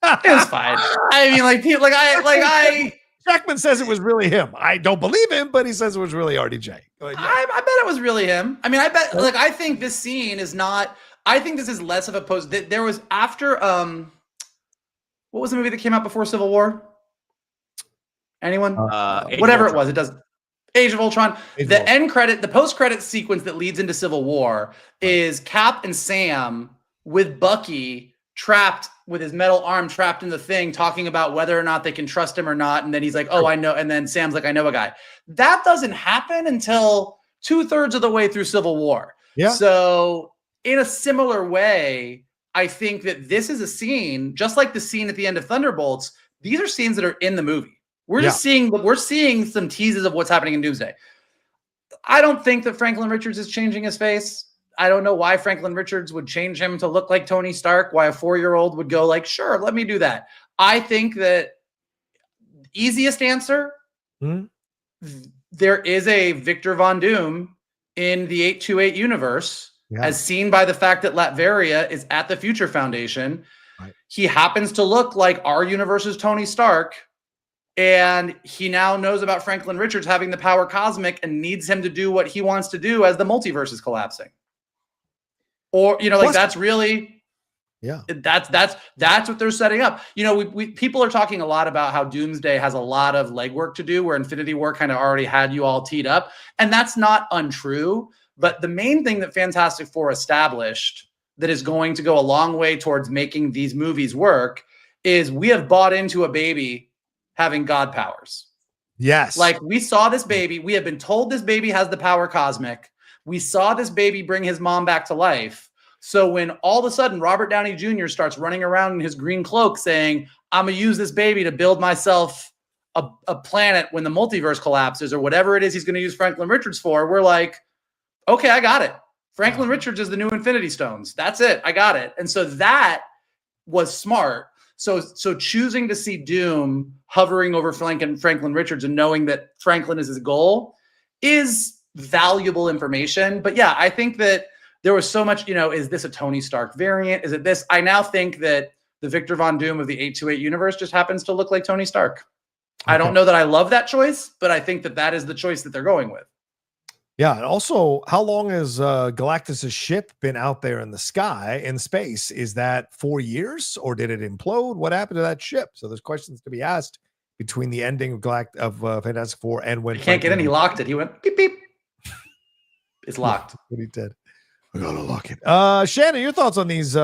It was fine. I mean, I Jackman says it was really him. I don't believe him, but he says it was really RDJ. I bet it was really him. I mean, I think this scene is not. I think this is less of a post. There was after what was the movie that came out before Civil War? Anyone? Whatever it was, it doesn't. Age of Ultron. The post-credit sequence that leads into Civil War is Cap and Sam with Bucky trapped with his metal arm trapped in the thing, talking about whether or not they can trust him or not. And then he's like, oh, I know. And then Sam's like, I know a guy. That doesn't happen until 2/3 of the way through Civil War. Yeah. So in a similar way, I think that this is a scene, just like the scene at the end of Thunderbolts. These are scenes that are in the movie. We're seeing some teases of what's happening in Doomsday. I don't think that Franklin Richards is changing his face. I don't know why Franklin Richards would change him to look like Tony Stark, why a 4-year-old would go like, sure, let me do that. I think that easiest answer, there is a Victor Von Doom in the 828 universe, as seen by the fact that Latveria is at the Future Foundation. Right. He happens to look like our universe's Tony Stark, and he now knows about Franklin Richards having the power cosmic and needs him to do what he wants to do as the multiverse is collapsing. Or, that's really, that's what they're setting up. We people are talking a lot about how Doomsday has a lot of legwork to do, where Infinity War kind of already had you all teed up. And that's not untrue. But the main thing that Fantastic Four established that is going to go a long way towards making these movies work is we have bought into a baby having God powers. Yes. Like, we saw this baby. We have been told this baby has the power cosmic. We saw this baby bring his mom back to life. So when all of a sudden Robert Downey Jr. starts running around in his green cloak saying, I'm going to use this baby to build myself a planet when the multiverse collapses, or whatever it is he's going to use Franklin Richards for, we're like, okay, I got it. Franklin Richards is the new Infinity Stones. That's it. I got it. And so that was smart. So choosing to see Doom hovering over Franklin Richards and knowing that Franklin is his goal is valuable information. But yeah, I think that there was so much, is this a Tony Stark variant? Is it this? I now think that the Victor Von Doom of the 828 universe just happens to look like Tony Stark. Okay. I don't know that I love that choice, but I think that is the choice that they're going with. Yeah. And also, how long has Galactus's ship been out there in the sky, in space? Is that 4 years, or did it implode? What happened to that ship? So there's questions to be asked between the ending of Fantastic Four and when he can't get in. He locked it. He went beep beep. It's locked. What he did. I gotta lock it. Shannon, your thoughts on these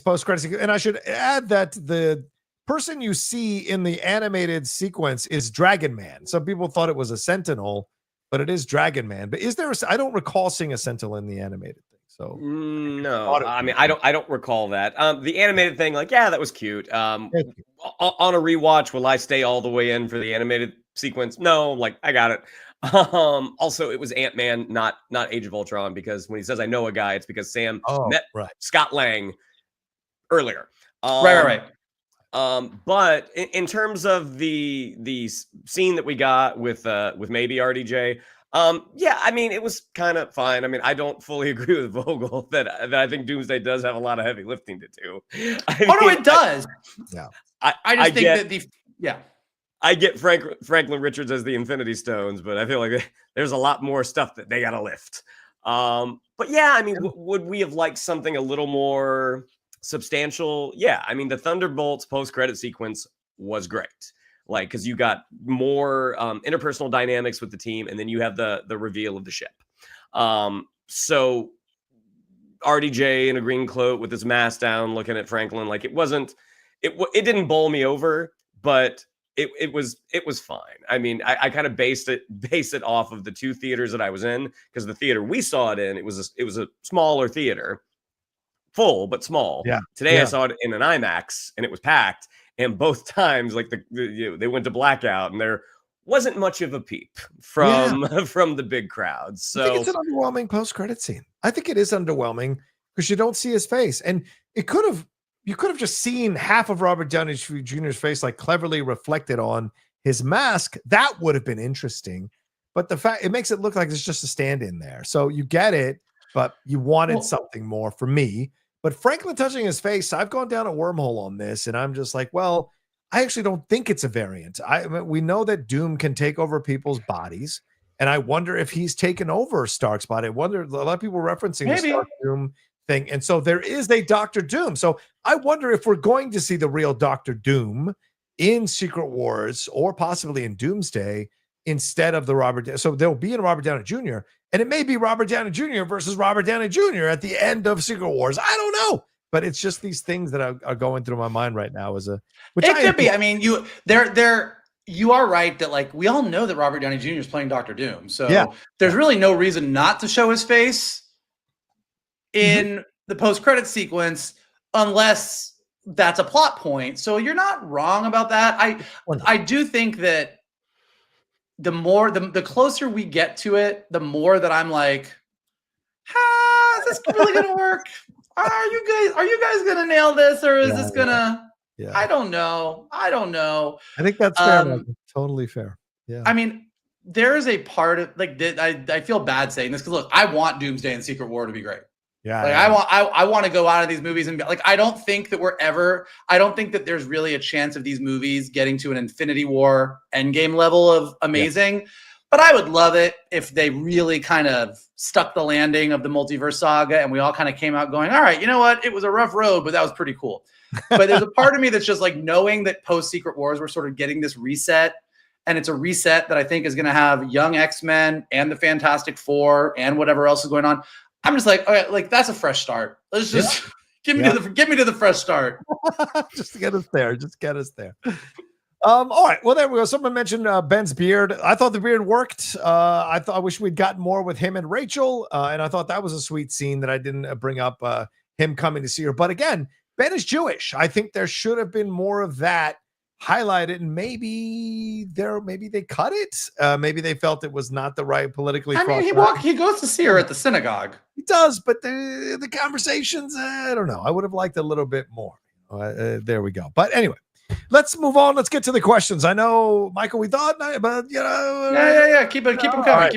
post credits? And I should add that the person you see in the animated sequence is Dragon Man. Some people thought it was a Sentinel, but it is Dragon Man. But is there? I don't recall seeing a Sentinel in the animated thing. So no, I don't recall that. The animated thing, that was cute. On a rewatch, will I stay all the way in for the animated sequence? No, I got it. Also, it was Ant-Man, not Age of Ultron, because when he says I know a guy, it's because Sam met Scott Lang earlier. Right. But in terms of the scene that we got with maybe RDJ, it was kind of fine. I mean, I don't fully agree with Vogel that I think Doomsday does have a lot of heavy lifting to do. No, it does. Yeah. I just think that I get Franklin Richards as the Infinity Stones, but I feel like there's a lot more stuff that they got to lift. But yeah, I mean, would we have liked something a little more substantial? Yeah, I mean, the Thunderbolts post-credit sequence was great. Like, because you got more interpersonal dynamics with the team, and then you have the reveal of the ship. So RDJ in a green cloak with his mask down, looking at Franklin, like it didn't bowl me over, but it was fine. I mean, I kind of base it off of the two theaters that I was in, because the theater we saw it in, it was a smaller theater, full but small. Yeah. Today I saw it in an IMAX and it was packed, and both times like they went to blackout and there wasn't much of a peep from the big crowds. So I think it's an underwhelming post-credit scene. I think it is underwhelming because you don't see his face, and you could have just seen half of Robert Downey Jr.'s face like cleverly reflected on his mask. That would have been interesting, but the fact it makes it look like there's just a stand-in there. So you get it, but you wanted something more for me. But Franklin touching his face, I've gone down a wormhole on this, and I'm just like, well, I actually don't think it's a variant. We know that Doom can take over people's bodies, and I wonder if he's taken over Stark's body. I wonder, a lot of people referencing the Stark Doom thing, and so there is a Dr. Doom. So I wonder if we're going to see the real Dr. Doom in Secret Wars or possibly in Doomsday instead of the Robert. So they'll be in Robert Downey Jr., and it may be Robert Downey Jr. versus Robert Downey Jr. at the end of Secret Wars. I don't know. But it's just these things that are going through my mind right now. Could be. I mean, you are right that like we all know that Robert Downey Jr. is playing Dr. Doom, so there's really no reason not to show his face in the post-credit sequence unless that's a plot point. So you're not wrong about that. I do think that the closer we get to it, the more that I'm like, is this really gonna work? Are you guys gonna nail this, or is this gonna? Yeah. I don't know. I think that's fair. Totally fair. Yeah. I mean, there is a part of like I feel bad saying this because look, I want Doomsday and Secret War to be great. Yeah. Like I want to go out of these movies and be like, I don't think that there's really a chance of these movies getting to an Infinity War Endgame level of amazing. Yeah. But I would love it if they really kind of stuck the landing of the multiverse saga and we all kind of came out going, all right, you know what? It was a rough road, but that was pretty cool. But there's a part of me that's just like knowing that post-Secret Wars, we're sort of getting this reset. And it's a reset that I think is going to have young X-Men and the Fantastic Four and whatever else is going on. I'm just like, all right, like that's a fresh start. Let's just get me to the fresh start. Just to get us there. Just get us there. All right. Well, there we go. Someone mentioned Ben's beard. I thought the beard worked. I wish we'd gotten more with him and Rachel. And I thought that was a sweet scene that I didn't bring up him coming to see her. But again, Ben is Jewish. I think there should have been more of that highlighted, and maybe they cut it. Maybe they felt it was not the right politically. I mean, he goes to see her at the synagogue. He does, but the conversations, I don't know. I would have liked a little bit more. There we go. But anyway. Let's move on. Let's get to the questions. I know, Michael, we thought, but you know. Yeah. Keep them coming. Right,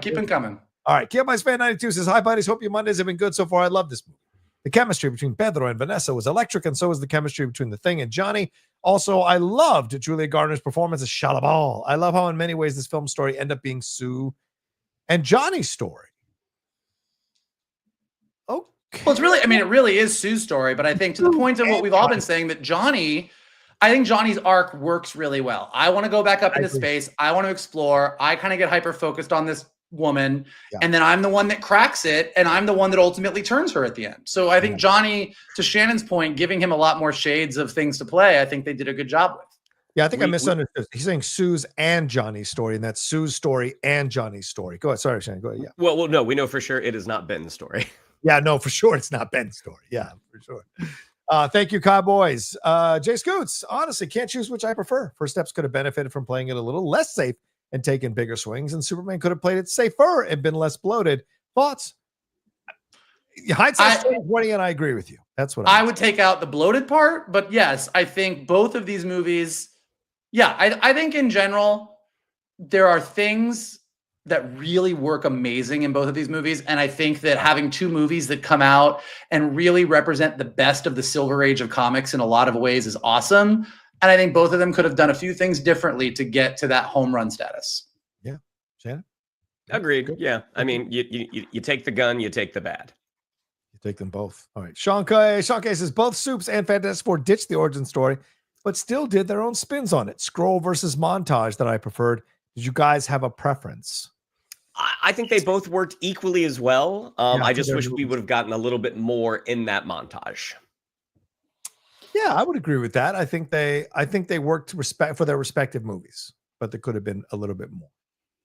keep them coming. All right. Kielmei's Fan 92 says, hi, buddies. Hope your Mondays have been good so far. I love this movie. The chemistry between Pedro and Vanessa was electric, and so was the chemistry between The Thing and Johnny. Also, I loved Julia Garner's performance as Shalabal. I love how in many ways this film story ended up being Sue and Johnny's story. Okay. Well, it really is Sue's story, but I think to the point of what we've all been saying that I think Johnny's arc works really well. I want to go back up into space. I want to explore. I kind of get hyper-focused on this woman, and then I'm the one that cracks it, and I'm the one that ultimately turns her at the end. So I think Johnny, to Shannon's point, giving him a lot more shades of things to play, I think they did a good job with. Yeah, I think I misunderstood. He's saying Sue's and Johnny's story, and that's Sue's story and Johnny's story. Go ahead. Sorry, Shannon. Go ahead. Yeah. Well, no, we know for sure it is not Ben's story. Yeah, no, for sure it's not Ben's story. Yeah, for sure. Thank you, Cowboys. Jay Scoots, honestly, can't choose which I prefer. First Steps could have benefited from playing it a little less safe and taken bigger swings, and Superman could have played it safer and been less bloated. Thoughts? Hindsight's 2020, and I agree with you. That's what I would take out the bloated part, but yes, I think both of these movies. Yeah, I think in general there are things that really work amazing in both of these movies. And I think that having two movies that come out and really represent the best of the Silver Age of comics in a lot of ways is awesome. And I think both of them could have done a few things differently to get to that home run status. Yeah. Shannon? Agreed. Good. Yeah. I mean, you take the gun, you take the bad. You take them both. All right. Sean K says both Soups and Fantastic Four ditched the origin story, but still did their own spins on it. Scroll versus montage that I preferred. Did you guys have a preference? I think they both worked equally as well. I just wish we movies. would have gotten a little bit more in that montage. Yeah, I would agree with that. I think they worked for their respective movies, but there could have been a little bit more.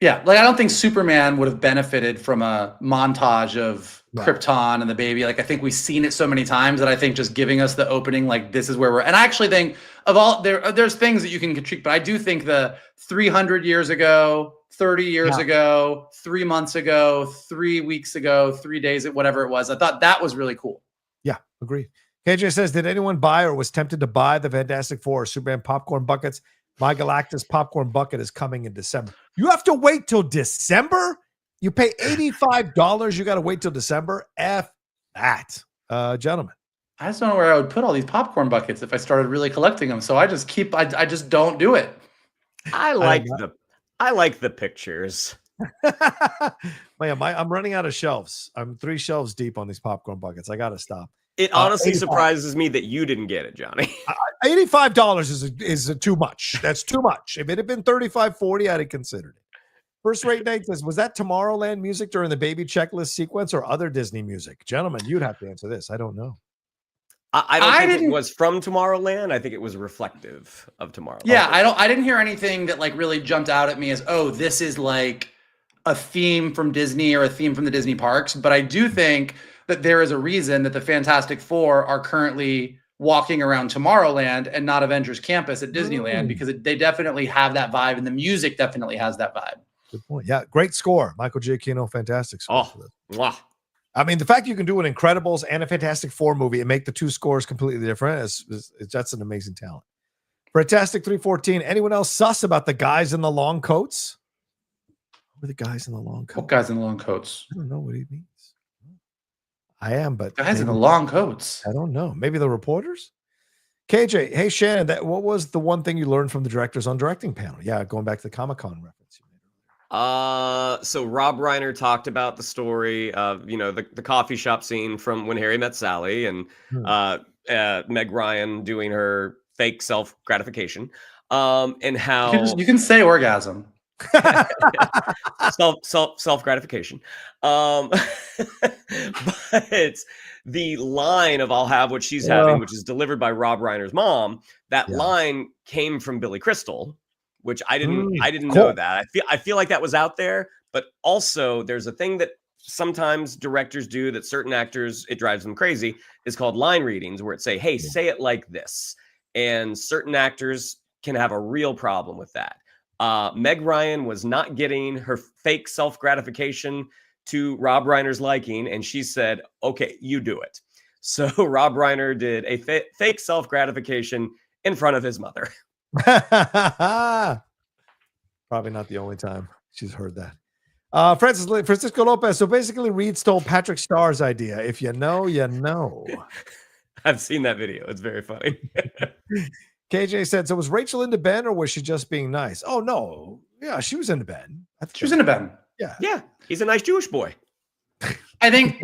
Yeah, like I don't think Superman would have benefited from a montage of Krypton and the baby. Like I think we've seen it so many times that I think just giving us the opening, like this is where we're. And I actually think of all there's things that you can critique, but I do think the 300 years ago, 30 years ago, 3 months ago, 3 weeks ago, 3 days, whatever it was, I thought that was really cool. Yeah, agreed. KJ says, did anyone buy or was tempted to buy the Fantastic Four or Superman popcorn buckets? My Galactus popcorn bucket is coming in December. You have to wait till December? You pay $85. You got to wait till December? F that, gentlemen. I just don't know where I would put all these popcorn buckets if I started really collecting them. So I just don't do it. I like the pictures. Man, I'm running out of shelves. I'm 3 shelves deep on these popcorn buckets. I got to stop. It honestly surprises me that you didn't get it, Johnny. $85 is too much. That's too much. If it had been $35, $40, I'd have considered it. First Rate Nate says, was that Tomorrowland music during the baby checklist sequence or other Disney music? Gentlemen, you'd have to answer this. I don't know. I don't think it was from Tomorrowland. I think it was reflective of Tomorrowland. Yeah, I didn't hear anything that like really jumped out at me as, oh, this is like a theme from Disney or a theme from the Disney parks. But I do think that there is a reason that the Fantastic Four are currently walking around Tomorrowland and not Avengers Campus at Disneyland because they definitely have that vibe and the music definitely has that vibe. Good point. Yeah, great score. Michael Giacchino, fantastic score. Wow. I mean, the fact you can do an Incredibles and a Fantastic Four movie and make the two scores completely different that's an amazing talent. Fantastic 314. Anyone else sus about the guys in the long coats? Who are the guys in the long coats? What guys in the long coats? I don't know what he means. I am, but guys in the long coats. I don't know. Maybe the reporters? KJ, hey Shannon, what was the one thing you learned from the directors on directing panel? Yeah, going back to the Comic-Con reference you made. So Rob Reiner talked about the story of, the coffee shop scene from When Harry Met Sally and Meg Ryan doing her fake self-gratification, and how you can say orgasm. self-gratification. But the line of I'll have what she's having, which is delivered by Rob Reiner's mom, that line came from Billy Crystal, which I didn't know that. I feel like that was out there, but also there's a thing that sometimes directors do that certain actors, it drives them crazy, is called line readings, where it say, hey, say it like this. And certain actors can have a real problem with that. Meg Ryan was not getting her fake self-gratification to Rob Reiner's liking, and she said, okay, you do it. So Rob Reiner did a fake self-gratification in front of his mother. Probably not the only time she's heard that. Francisco Lopez. So basically, Reed stole Patrick Starr's idea. If you know, you know. I've seen that video. It's very funny. KJ said, so was Rachel into Ben or was she just being nice? Oh, no. Yeah, she was into Ben. She was into Ben. Yeah. He's a nice Jewish boy. I think,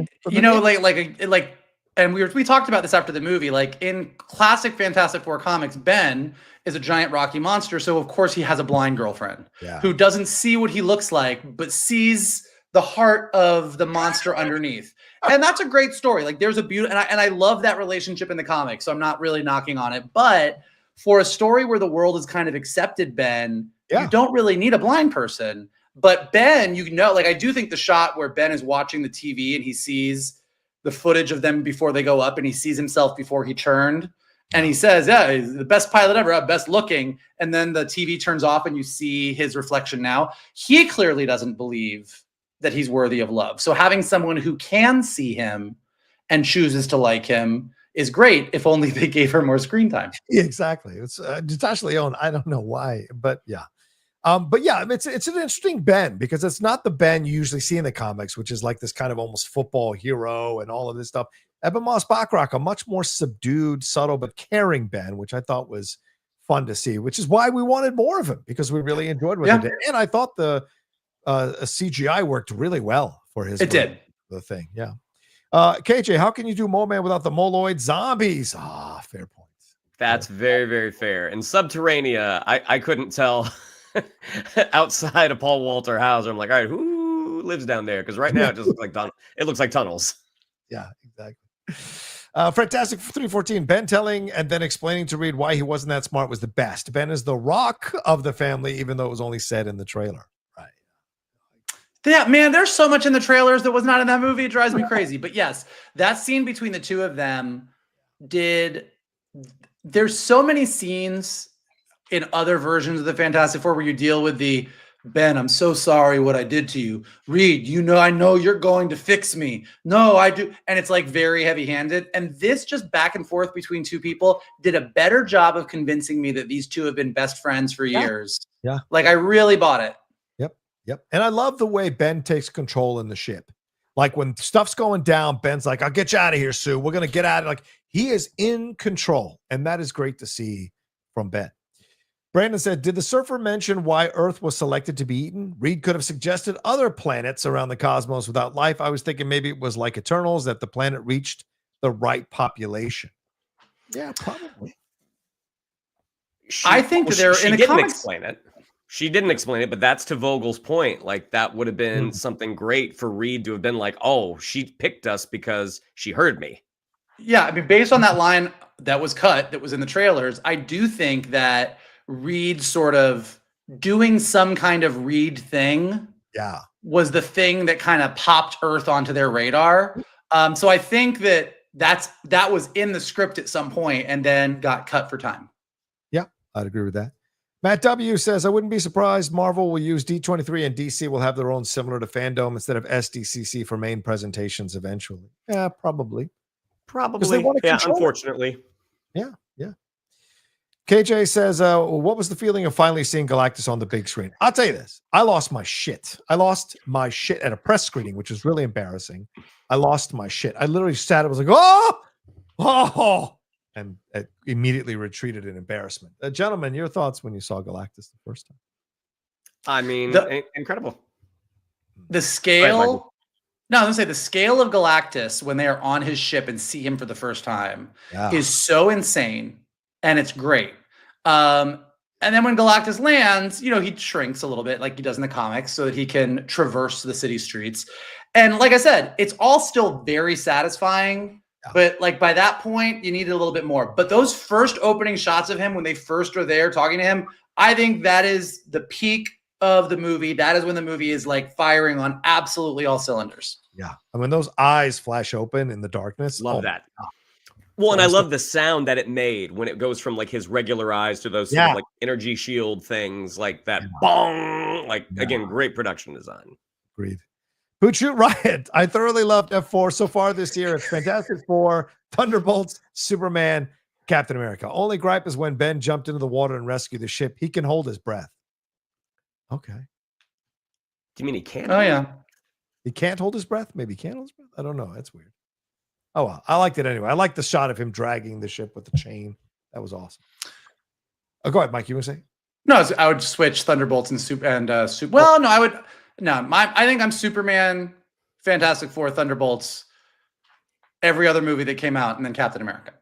and we talked about this after the movie, like in classic Fantastic Four comics, Ben is a giant rocky monster. So of course he has a blind girlfriend who doesn't see what he looks like, but sees the heart of the monster underneath. And that's a great story. Like there's a beauty, and I love that relationship in the comics. So I'm not really knocking on it, but for a story where the world has kind of accepted Ben, you don't really need a blind person. But Ben, I do think the shot where Ben is watching the TV and he sees the footage of them before they go up and he sees himself before he turned and he says, yeah, he's the best pilot ever, best looking. And then the TV turns off and you see his reflection now. He clearly doesn't believe that he's worthy of love. So having someone who can see him and chooses to like him is great, if only they gave her more screen time. Yeah, exactly. It's Natasha Lyonne. I don't know why, but yeah. It's an interesting Ben because it's not the Ben you usually see in the comics, which is like this kind of almost football hero and all of this stuff. Eben Moss-Bachrach, a much more subdued, subtle, but caring Ben, which I thought was fun to see, which is why we wanted more of him, because we really enjoyed what they did. And I thought the CGI worked really well for his. It did. The thing, yeah. KJ, how can you do Mole Man without the moloid zombies? Fair point. That's very, very fair. In Subterranea, I couldn't tell outside of Paul Walter Hauser. I'm like, all right, who lives down there? Because right now it just looks like it looks like tunnels. Yeah, exactly. Fantastic 314. Ben telling and then explaining to Reed why he wasn't that smart was the best. Ben is the rock of the family, even though it was only said in the trailer. Right. Yeah, man, there's so much in the trailers that was not in that movie. It drives me crazy. But yes, that scene between the two of them there's so many scenes in other versions of the Fantastic Four where you deal with the Ben, I'm so sorry what I did to you. Reed, I know you're going to fix me. No, I do. And it's like very heavy-handed. And this just back and forth between two people did a better job of convincing me that these two have been best friends for years. Yeah. Like I really bought it. Yep. And I love the way Ben takes control in the ship. Like when stuff's going down, Ben's like, I'll get you out of here, Sue. We're going to get out of it. Like he is in control. And that is great to see from Ben. Brandon said, did the surfer mention why Earth was selected to be eaten? Reed could have suggested other planets around the cosmos without life. I was thinking maybe it was like Eternals, that the planet reached the right population. Yeah, probably. I think that in the comics, explain it. She didn't explain it, but that's to Vogel's point. Like that would have been something great for Reed to have been like, oh, she picked us because she heard me. Yeah, I mean, based on that line that was cut, that was in the trailers, I do think that Reed sort of doing some kind of Reed thing was the thing that kind of popped Earth onto their radar. So I think that was in the script at some point and then got cut for time. Yeah, I'd agree with that. Matt W says, I wouldn't be surprised Marvel will use D23 and DC will have their own similar to Fandom instead of SDCC for main presentations eventually. Yeah, probably. Probably. Yeah, unfortunately. Yeah. KJ says, what was the feeling of finally seeing Galactus on the big screen? I'll tell you this. I lost my shit. I lost my shit at a press screening, which was really embarrassing. I lost my shit. I literally sat, I was like, oh, and immediately retreated in embarrassment. Gentlemen, your thoughts when you saw Galactus the first time? I mean, incredible. The scale... No, I was going to say the scale of Galactus when they are on his ship and see him for the first time is so insane, and it's great. And then when Galactus lands, he shrinks a little bit like he does in the comics so that he can traverse the city streets. And like I said, it's all still very satisfying, but like by that point, you needed a little bit more. But those first opening shots of him when they first are there talking to him, I think that is the peak of the movie. That is when the movie is like firing on absolutely all cylinders. Yeah. And when those eyes flash open in the darkness. Love that. Well, and I love the sound that it made when it goes from like his regular eyes to those sort of like energy shield things like that. Bong! Like, again, great production design. Agreed. Boot Shoot Riot. I thoroughly loved F4 so far this year. It's Fantastic Four, Thunderbolts, Superman, Captain America. Only gripe is when Ben jumped into the water and rescued the ship. He can hold his breath. Okay. Do you mean he can't? Oh, yeah. He can't hold his breath? Maybe he can't hold his breath? I don't know. That's weird. Oh, well. I liked it anyway. I liked the shot of him dragging the ship with the chain. That was awesome. Oh, go ahead, Mike. You want to say? No, I would switch Thunderbolts and Super. Well, no, I would. No, I think I'm Superman, Fantastic Four, Thunderbolts, every other movie that came out, and then Captain America.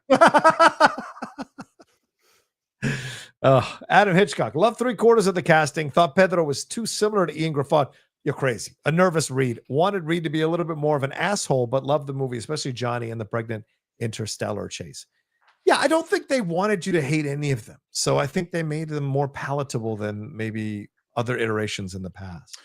Adam Hitchcock. Loved 3/4 of the casting. Thought Pedro was too similar to Ian Grafad. You're crazy. A nervous Reed. Wanted Reed to be a little bit more of an asshole, but loved the movie, especially Johnny and the pregnant interstellar chase. Yeah, I don't think they wanted you to hate any of them. So I think they made them more palatable than maybe other iterations in the past.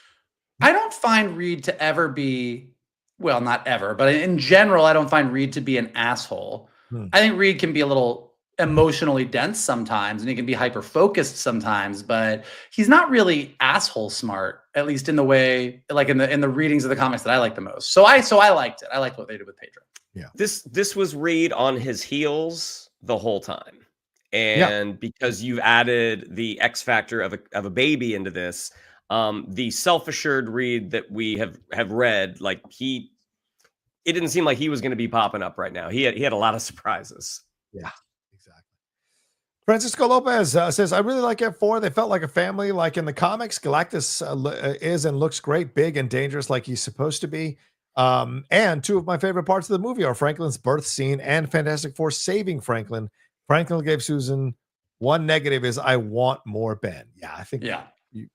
I don't find Reed to ever be, well, not ever, but in general, I don't find Reed to be an asshole. I think Reed can be a little emotionally dense sometimes, and he can be hyper focused sometimes, but he's not really asshole smart, at least in the way, like in the readings of the comics that I like the most. So I liked it. I liked what they did with Pedro. Yeah. This was Reed on his heels the whole time. And because you've added the X factor of a baby into this, the self-assured Reed that we have read, like it didn't seem like he was going to be popping up right now. He had a lot of surprises. Yeah, exactly. Francisco Lopez says, I really like F4. They felt like a family, like in the comics. Galactus is and looks great, big and dangerous like he's supposed to be. And two of my favorite parts of the movie are Franklin's birth scene and Fantastic Four saving Franklin. Franklin gave Susan one negative is I want more Ben. Yeah, I think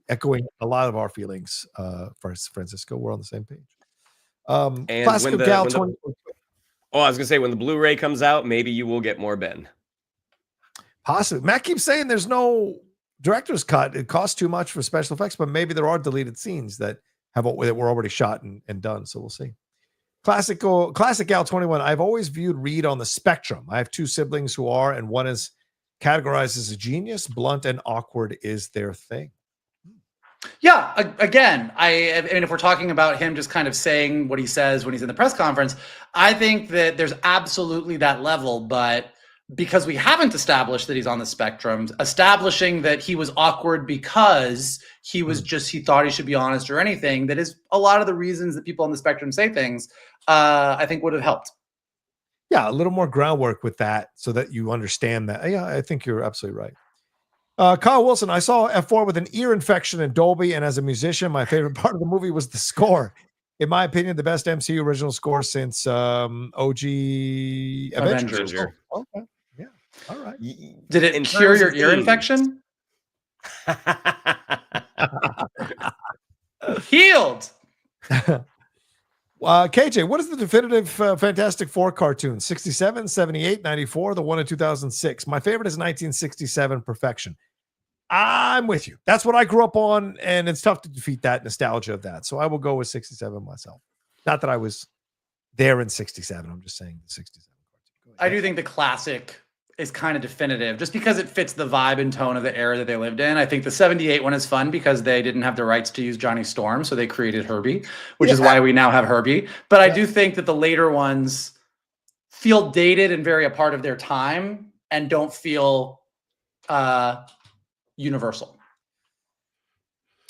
echoing a lot of our feelings for Francisco. We're on the same page. And Classic when Gal the 20. I was gonna say when the Blu-ray comes out, maybe you will get more Ben. Possibly. Matt keeps saying there's no director's cut. It costs too much for special effects, but maybe there are deleted scenes that were already shot and done. So we'll see. Classic Gal 21. I've always viewed Reed on the spectrum. I have two siblings who are, and one is categorized as a genius. Blunt and awkward is their thing. Yeah, again, I mean, if we're talking about him just kind of saying what he says when he's in the press conference, I think that there's absolutely that level, but because we haven't established that he's on the spectrum, establishing that he was awkward because he was he thought he should be honest or anything, that is a lot of the reasons that people on the spectrum say things, I think would have helped. Yeah, a little more groundwork with that so that you understand that. Yeah, I think you're absolutely right. Kyle Wilson, I saw F4 with an ear infection in Dolby, and as a musician, my favorite part of the movie was the score. In my opinion, the best MCU original score since OG Avengers. Oh, okay. Yeah. All right. Did it cure your ear infection? Healed. KJ, what is the definitive Fantastic Four cartoon? 67, 78, 94, the one in 2006. My favorite is 1967, Perfection. I'm with you. That's what I grew up on, and it's tough to defeat that nostalgia of that. So I will go with 67 myself. Not that I was there in 67. I'm just saying the 67 cartoon. I do think the classic is kind of definitive just because it fits the vibe and tone of the era that they lived in. I think the 78 one is fun because they didn't have the rights to use Johnny Storm, so they created Herbie, which is why we now have Herbie. But I do think that the later ones feel dated and very a part of their time and don't feel universal.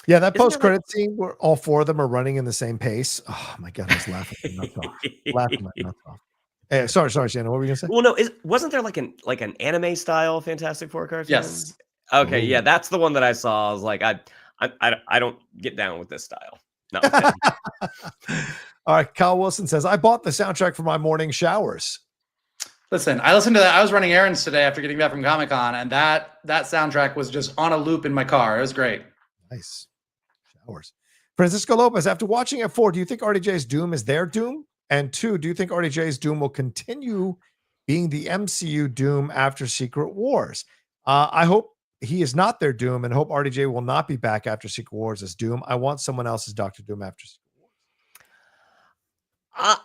Yeah, that post-credit scene where all four of them are running in the same pace. Oh my God, I was laughing my nuts off. Laughing my nuts off. Hey, sorry, Shannon. What were you gonna say? Well, no, wasn't there like an anime style Fantastic Four cartoon? Yes. Okay, yeah, that's the one that I saw. I was like, I don't get down with this style. No. All right, Kyle Wilson says, I bought the soundtrack for my morning showers. Listen, I listened to that. I was running errands today after getting back from Comic-Con, and that soundtrack was just on a loop in my car. It was great. Nice. Showers. Francisco Lopez, after watching F4, do you think RDJ's Doom is their Doom? And two, do you think RDJ's Doom will continue being the MCU Doom after Secret Wars? I hope he is not their Doom and hope RDJ will not be back after Secret Wars as Doom. I want someone else's Dr. Doom after Secret Wars.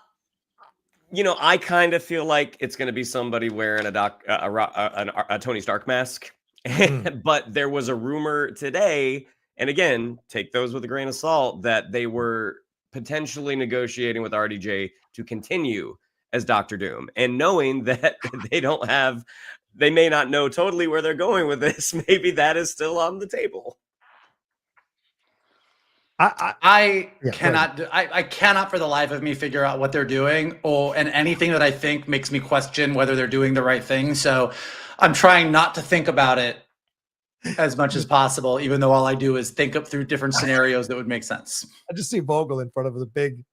I kind of feel like it's going to be somebody wearing a Tony Stark mask. But there was a rumor today, and again, take those with a grain of salt, that they were potentially negotiating with RDJ to continue as Dr. Doom. And knowing that they may not know totally where they're going with this, maybe that is still on the table. I cannot for the life of me figure out what they're doing, and anything that I think makes me question whether they're doing the right thing. So I'm trying not to think about it as much as possible, even though all I do is think up through different scenarios that would make sense. I just see Vogel in front of the big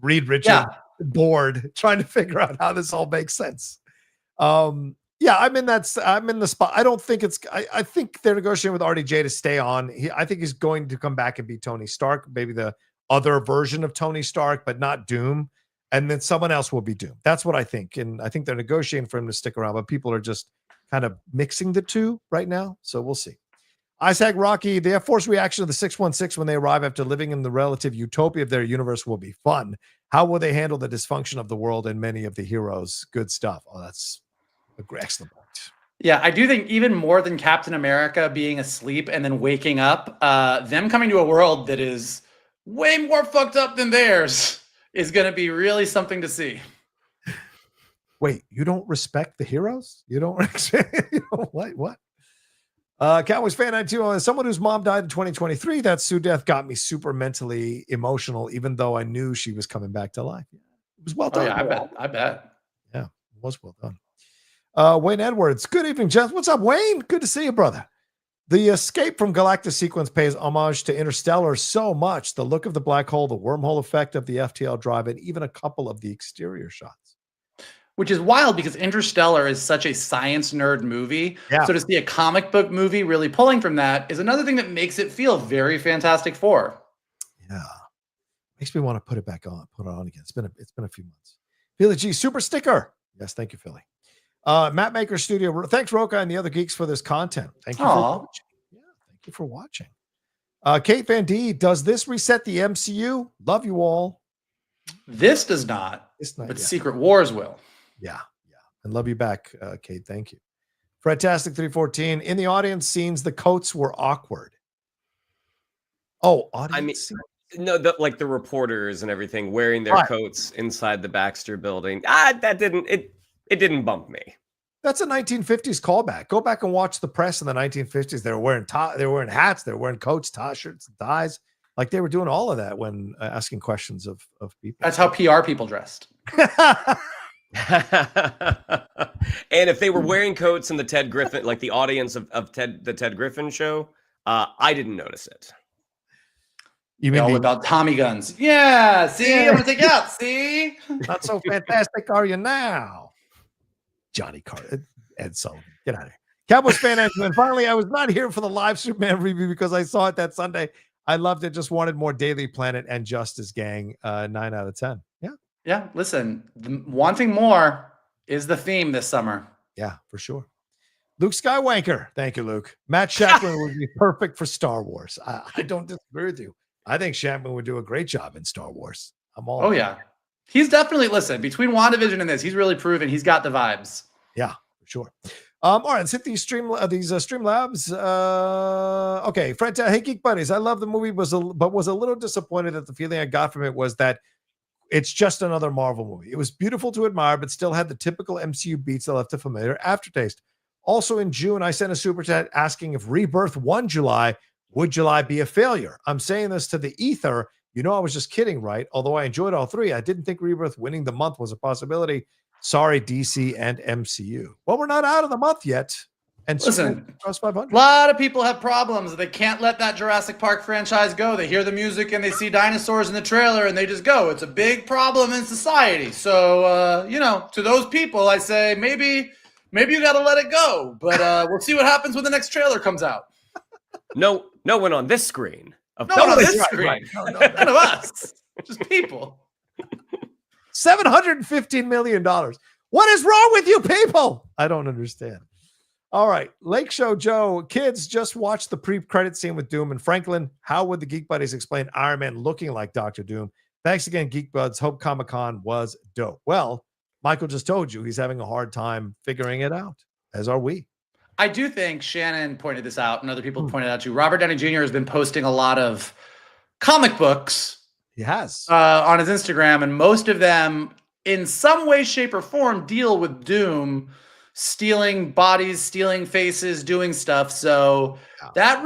Reed Richards board trying to figure out how this all makes sense. I'm in the spot. I don't think I think they're negotiating with RDJ to stay on. I think he's going to come back and be Tony Stark, maybe the other version of Tony Stark, but not Doom. And then someone else will be Doom. That's what I think. And I think they're negotiating for him to stick around, but people are just kind of mixing the two right now. So we'll see. Isaac Rocky, the F-Force reaction of the 616 when they arrive after living in the relative utopia of their universe will be fun. How will they handle the dysfunction of the world and many of the heroes? Good stuff. Oh, that's excellent point. Yeah, I do think even more than Captain America being asleep and then waking up, them coming to a world that is way more fucked up than theirs is going to be really something to see. Wait, you don't respect the heroes? You don't what? Cowboys fan 92. As someone whose mom died in 2023, that Sue death got me super mentally emotional, even though I knew she was coming back to life. It was well done. Oh, yeah, I bet. Yeah, it was well done. Wayne Edwards. Good evening, gents. What's up, Wayne? Good to see you, brother. The escape from Galactus sequence pays homage to Interstellar so much. The look of the black hole, the wormhole effect of the FTL drive, and even a couple of the exterior shots. Which is wild because Interstellar is such a science nerd movie. Yeah. So to see a comic book movie really pulling from that is another thing that makes it feel very Fantastic Four. Yeah. Makes me want to put it on again. It's been a few months. Philly G, super sticker. Yes, thank you, Philly. Matt Maker Studio. Thanks, Rocha and the other geeks for this content. Thank you for watching. Yeah, thank you for watching. Kate Van D, does this reset the MCU? Love you all. This does not, but yet. Secret Wars will. Yeah. And love you back, Kate. Thank you. Fredtastic 314. In the audience scenes, the coats were awkward. Oh, audience scenes? No, like the reporters and everything wearing their coats inside the Baxter building. It didn't bump me. That's a 1950s callback. Go back and watch the press in the 1950s. They were wearing hats, they were wearing coats, shirts, and ties. Like they were doing all of that when asking questions of people. That's how PR people dressed. And if they were wearing coats in the Ted Griffin, like the audience of the Ted Griffin show, I didn't notice it. You mean all about Tommy guns? Yeah. See, I'm gonna take you out. See, not so fantastic, are you now? Johnny Carter, Ed Sullivan, get out of here. Cowboys fan, and finally, I was not here for the live Superman review because I saw it that Sunday. I loved it. Just wanted more Daily Planet and Justice Gang. 9 out of 10. Yeah. Listen, wanting more is the theme this summer. Yeah, for sure. Luke Skywalker. Thank you, Luke. Matt Shakman would be perfect for Star Wars. I don't disagree with you. I think Shakman would do a great job in Star Wars. I'm all. Oh yeah, he's definitely between WandaVision and this. He's really proven he's got the vibes. Yeah, for sure. All right, let's hit these Streamlabs. Okay, Fred, hey Geek Buddies, I love the movie, but was a little disappointed that the feeling I got from it was that it's just another Marvel movie. It was beautiful to admire, but still had the typical MCU beats that left a familiar aftertaste. Also in June, I sent a super chat asking if Rebirth won July, would July be a failure? I'm saying this to the ether. You know, I was just kidding, right? Although I enjoyed all three, I didn't think Rebirth winning the month was a possibility. Sorry, DC and MCU. Well, we're not out of the month yet. And listen, a lot of people have problems. They can't let that Jurassic Park franchise go. They hear the music and they see dinosaurs in the trailer and they just go. It's a big problem in society. So, to those people, I say maybe you got to let it go. But we'll see what happens when the next trailer comes out. No one on this screen. No one on this screen. Right. No, none of us. Just people. $715 million. What is wrong with you people? I don't understand. All right. Lake Show Joe. Kids, just watch the pre-credit scene with Doom and Franklin. How would the Geek Buddies explain Iron Man looking like Dr. Doom? Thanks again, Geek Buds. Hope Comic-Con was dope. Well, Michael just told you he's having a hard time figuring it out, as are we. I do think Shannon pointed this out and other people pointed out too. Robert Downey Jr. has been posting a lot of comic books. He has. On his Instagram, and most of them in some way, shape, or form deal with Doom stealing bodies, stealing faces, doing stuff. So that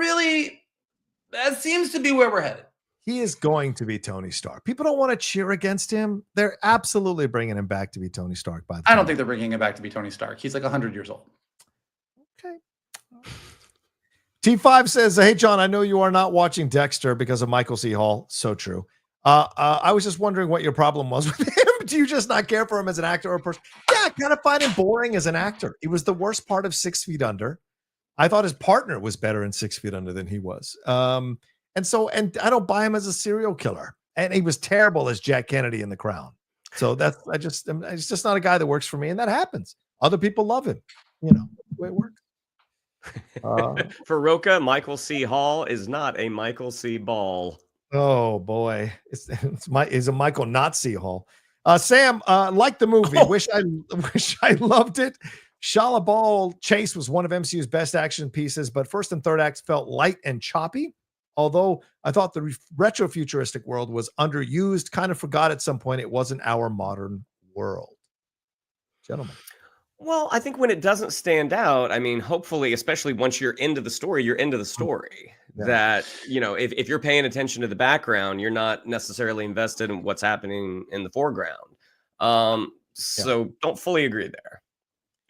seems to be where we're headed. He is going to be Tony Stark. People don't want to cheer against him. They're absolutely bringing him back to be Tony Stark. I don't think they're bringing him back to be Tony Stark. He's like 100 years old. Okay. T5 says, hey, John, I know you are not watching Dexter because of Michael C. Hall. So true. I was just wondering what your problem was with him. Do you just not care for him as an actor or a person? Yeah, I kind of find him boring as an actor. He was the worst part of 6 Feet Under. I thought his partner was better in 6 Feet Under than he was. And I don't buy him as a serial killer. And he was terrible as Jack Kennedy in The Crown. So it's just not a guy that works for me. And that happens. Other people love him. You know, the way it works. For Rocha, Michael C. Hall is not a Michael C. Ball. Oh boy, it's a Michael Nazi Hall. Sam, like the movie. Wish I loved it. Shala Ball Chase was one of MCU's best action pieces, but first and third acts felt light and choppy. Although I thought the retro futuristic world was underused, kind of forgot at some point it wasn't our modern world. Gentlemen. Well, I think when it doesn't stand out, I mean, hopefully, especially once you're into the story, you're into the story. Yeah. That, if you're paying attention to the background, you're not necessarily invested in what's happening in the foreground. So don't fully agree there.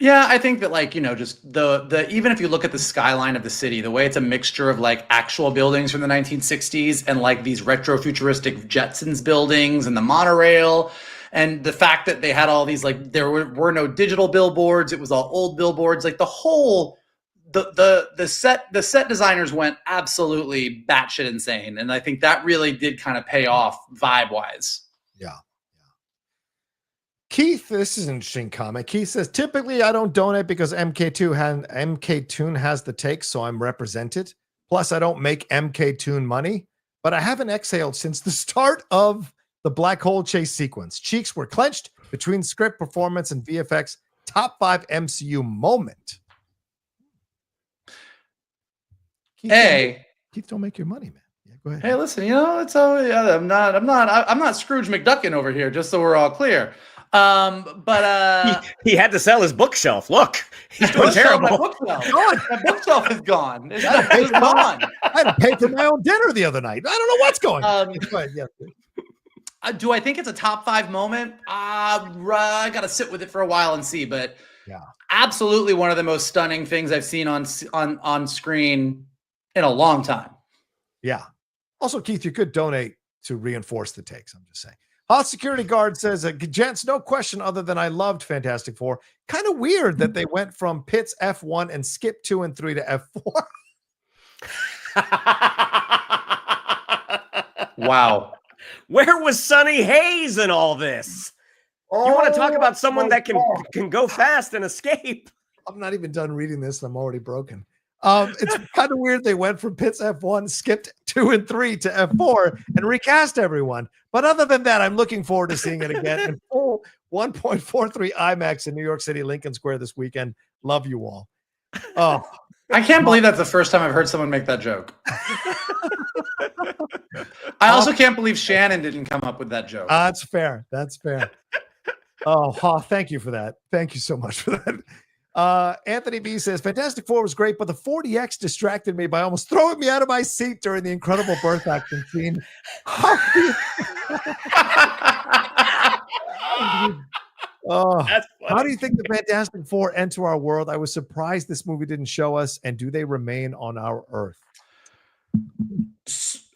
Yeah, I think that like, just the even if you look at the skyline of the city, the way it's a mixture of like actual buildings from the 1960s and like these retro futuristic Jetsons buildings and the monorail, and the fact that they had all these like there were no digital billboards, it was all old billboards, like the whole the set designers went absolutely batshit insane, and I think that really did kind of pay off vibe wise. Yeah. Keith, this is an interesting comment. Keith says, typically I don't donate because MK Toon has the takes, so I'm represented. Plus, I don't make MK Toon money, but I haven't exhaled since the start of the black hole chase sequence. Cheeks were clenched between script, performance, and VFX. Top 5 MCU moment. Keith, don't make your money, man. Yeah, go ahead. Hey, listen, it's I'm not Scrooge McDuckin over here, just so we're all clear. But he had to sell his bookshelf. Look, he's doing terrible. My bookshelf is gone. It's gone. I had to pay for my own dinner the other night. I don't know what's going on. Do I think it's a top 5 moment? I got to sit with it for a while and see. But yeah, absolutely one of the most stunning things I've seen on screen in a long time. Yeah. Also, Keith, you could donate to reinforce the takes. I'm just saying. Hot security guard says, gents, no question other than I loved Fantastic Four. Kind of weird that they went from Pitt's F1 and skipped 2 and 3 to F4. Wow. Where was Sonny Hayes in all this? You want to talk about someone that can go fast and escape? I'm not even done reading this, and I'm already broken. It's kind of weird they went from Pitt's F1, skipped 2 and 3 to F4, and recast everyone. But other than that, I'm looking forward to seeing it again in full 1.43 IMAX in New York City, Lincoln Square this weekend. Love you all. Oh, I can't believe that's the first time I've heard someone make that joke. I also can't believe Shannon didn't come up with that joke. That's fair. That's fair. Oh, thank you for that. Thank you so much for that. Anthony B says, Fantastic Four was great, but the 40X distracted me by almost throwing me out of my seat during the incredible birth action scene. How do you think the Fantastic Four enter our world? I was surprised this movie didn't show us, and do they remain on our Earth?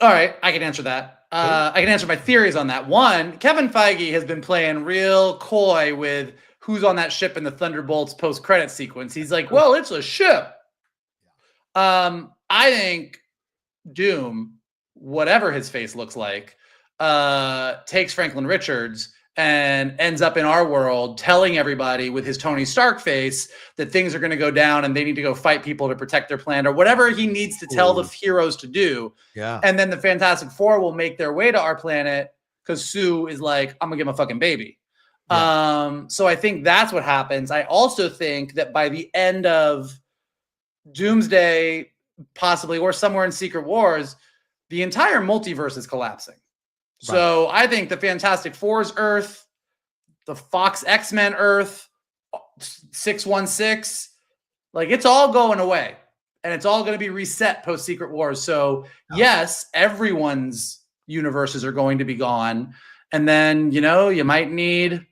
All right, I can answer that. I can answer my theories on that. One, Kevin Feige has been playing real coy with who's on that ship in the Thunderbolts post-credit sequence. He's like, well, it's a ship. I think Doom, whatever his face looks like, takes Franklin Richards and ends up in our world telling everybody with his Tony Stark face that things are going to go down and they need to go fight people to protect their planet or whatever he needs to tell the heroes to do. Yeah. And then the Fantastic Four will make their way to our planet because Sue is like, I'm going to give him a fucking baby. Yeah. So I think that's what happens. I also think that by the end of Doomsday, possibly, or somewhere in Secret Wars, the entire multiverse is collapsing. Right. So I think the Fantastic Four's Earth, the Fox X-Men Earth, 616, like it's all going away and it's all going to be reset post Secret Wars. So yes, everyone's universes are going to be gone. And then, you might need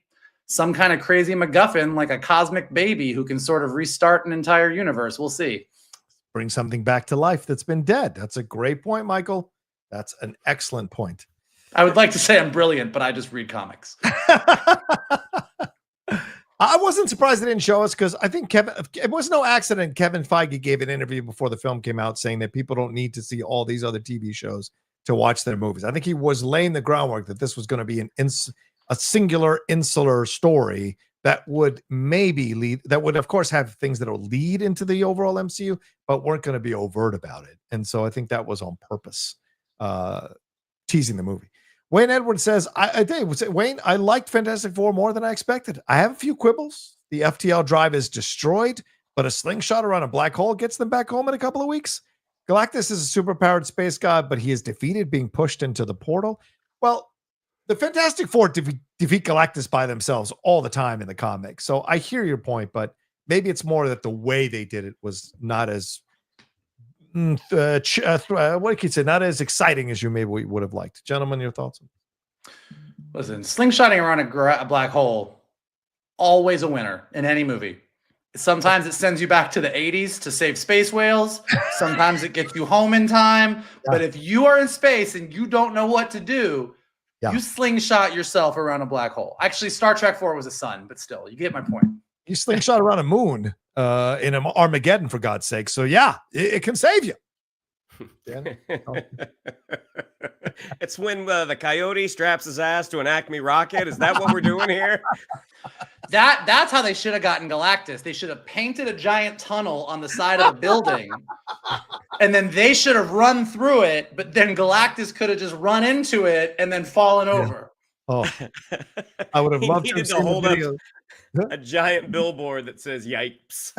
some kind of crazy MacGuffin, like a cosmic baby who can sort of restart an entire universe. We'll see. Bring something back to life that's been dead. That's a great point, Michael. That's an excellent point. I would like to say I'm brilliant, but I just read comics. I wasn't surprised they didn't show us because I think it was no accident. Kevin Feige gave an interview before the film came out saying that people don't need to see all these other TV shows to watch their movies. I think he was laying the groundwork that this was going to be a singular insular story that would maybe lead, that would of course have things that will lead into the overall MCU, but weren't going to be overt about it. And so I think that was on purpose, teasing the movie. Wayne Edwards says, Wayne, I liked Fantastic Four more than I expected. I have a few quibbles. The FTL drive is destroyed, but a slingshot around a black hole gets them back home in a couple of weeks. Galactus is a superpowered space god, but he is defeated, being pushed into the portal. Well, the Fantastic Four defeat Galactus by themselves all the time in the comics. So I hear your point, but maybe it's more that the way they did it was not as what can you say? Not as exciting as you maybe would have liked. Gentlemen, your thoughts? Listen, slingshotting around a black hole, always a winner in any movie. Sometimes it sends you back to the 80s to save space whales. Sometimes it gets you home in time. Yeah. But if you are in space and you don't know what to do, you slingshot yourself around a black hole. Actually, Star Trek 4 was a sun, but still, you get my point. You slingshot around a moon in Armageddon, for God's sake. So yeah, it can save you. It's when the coyote straps his ass to an Acme rocket. Is that what we're doing here? That's how they should have gotten Galactus. They should have painted a giant tunnel on the side of the building, and then they should have run through it. But then Galactus could have just run into it and then fallen over. Oh, I would have loved to hold up a giant billboard that says "Yipes."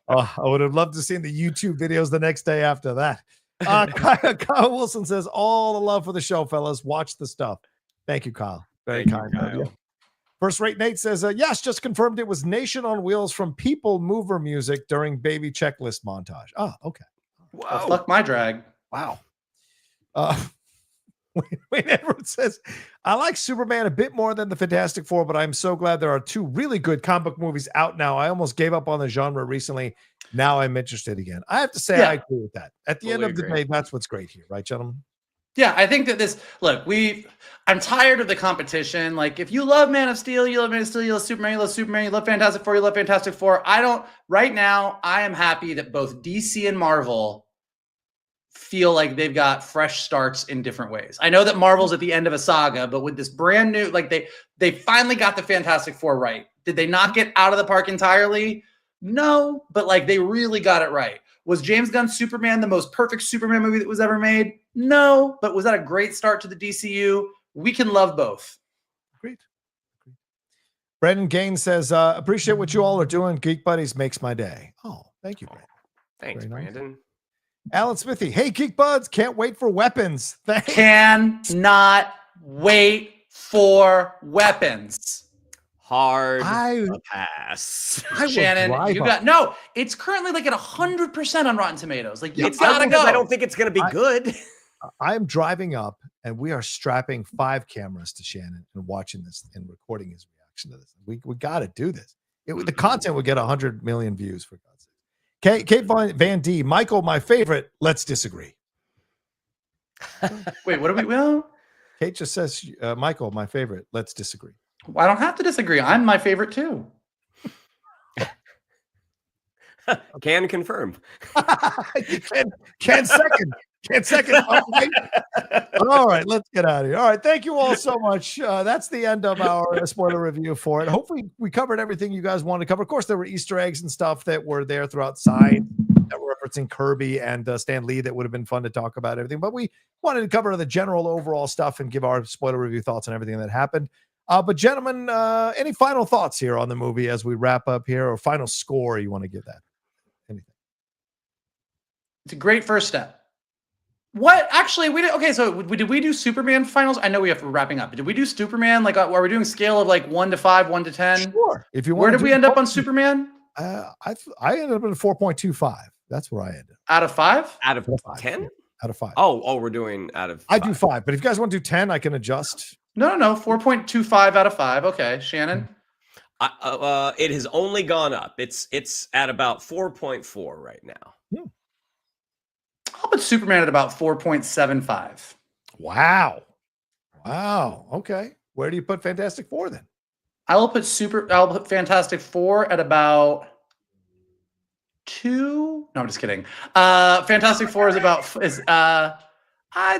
I would have loved to see the YouTube videos the next day after that. Kyle Wilson says, all the love for the show, fellas. Watch the stuff. Thank you, Kyle. Very kind of you. First Rate Nate says, yes, just confirmed it was Nation on Wheels from People Mover music during baby checklist montage. Oh, okay. Wow. Oh, fuck my drag. Wow. Wayne Edwards says, I like Superman a bit more than the Fantastic Four, but I'm so glad there are two really good comic book movies out now. I almost gave up on the genre recently. Now I'm interested again. I have to say, I agree with that. At the end of the day, that's what's great here, right, gentlemen? Yeah, I think that I'm tired of the competition. Like, if you love Man of Steel, you love Man of Steel, you love Superman, you love Fantastic Four, you love Fantastic Four. Right now, I am happy that both DC and Marvel feel like they've got fresh starts in different ways. I know that Marvel's at the end of a saga, but with this brand new, like they finally got the Fantastic Four right. Did they not get out of the park entirely? No, but like they really got it right. Was James Gunn's Superman the most perfect Superman movie that was ever made? No, but was that a great start to the DCU? We can love both. Great. Brandon Gaines says, appreciate what you all are doing. Geek Buddies makes my day. Oh, thank you, Brandon. Thanks, Brandon. Alan Smithy, hey, Geek Buds, can't wait for weapons. Thanks. Cannot wait for weapons. Hard pass. Shannon, it's currently like at 100% on Rotten Tomatoes. Like, you gotta go. I don't think it's gonna be good. I'm driving up and we are strapping 5 cameras to Shannon and watching this and recording his reaction to this. We got to do this. The content would get 100 million views, for God's sake. Kate Van D, Michael, my favorite. Let's disagree. Wait, what are we? Well, Kate just says, Michael, my favorite. Let's disagree. I don't have to disagree. I'm my favorite too. Can confirm. Can second. Can't second. All right, let's get out of here. All right, thank you all so much. That's the end of our spoiler review for it. Hopefully, we covered everything you guys wanted to cover. Of course, there were Easter eggs and stuff that were there throughout Side that were referencing Kirby and Stan Lee that would have been fun to talk about everything. But we wanted to cover the general overall stuff and give our spoiler review thoughts on everything that happened. But gentlemen, any final thoughts here on the movie as we wrap up here, or final score you want to give that? Anything? It's a great first step. What actually we did? Okay, so did we do Superman finals? I know we have to wrapping up. But did we do Superman? Like, are we doing scale of like 1 to 5, 1 to 10? Sure. If you want. Where did we end up on Superman? I ended up in 4.25. That's where I ended. Out of 5? Out of 10? Out of 5. Oh, we're doing out of 5. I do 5, but if you guys want to do 10, I can adjust. No. 4.25 out of 5. Okay, Shannon. It has only gone up. It's at about 4.4 right now. I'll put Superman at about 4.75. Wow. Okay. Where do you put Fantastic Four then? I'll put Fantastic Four at about 2. No, I'm just kidding. Fantastic Four is I'd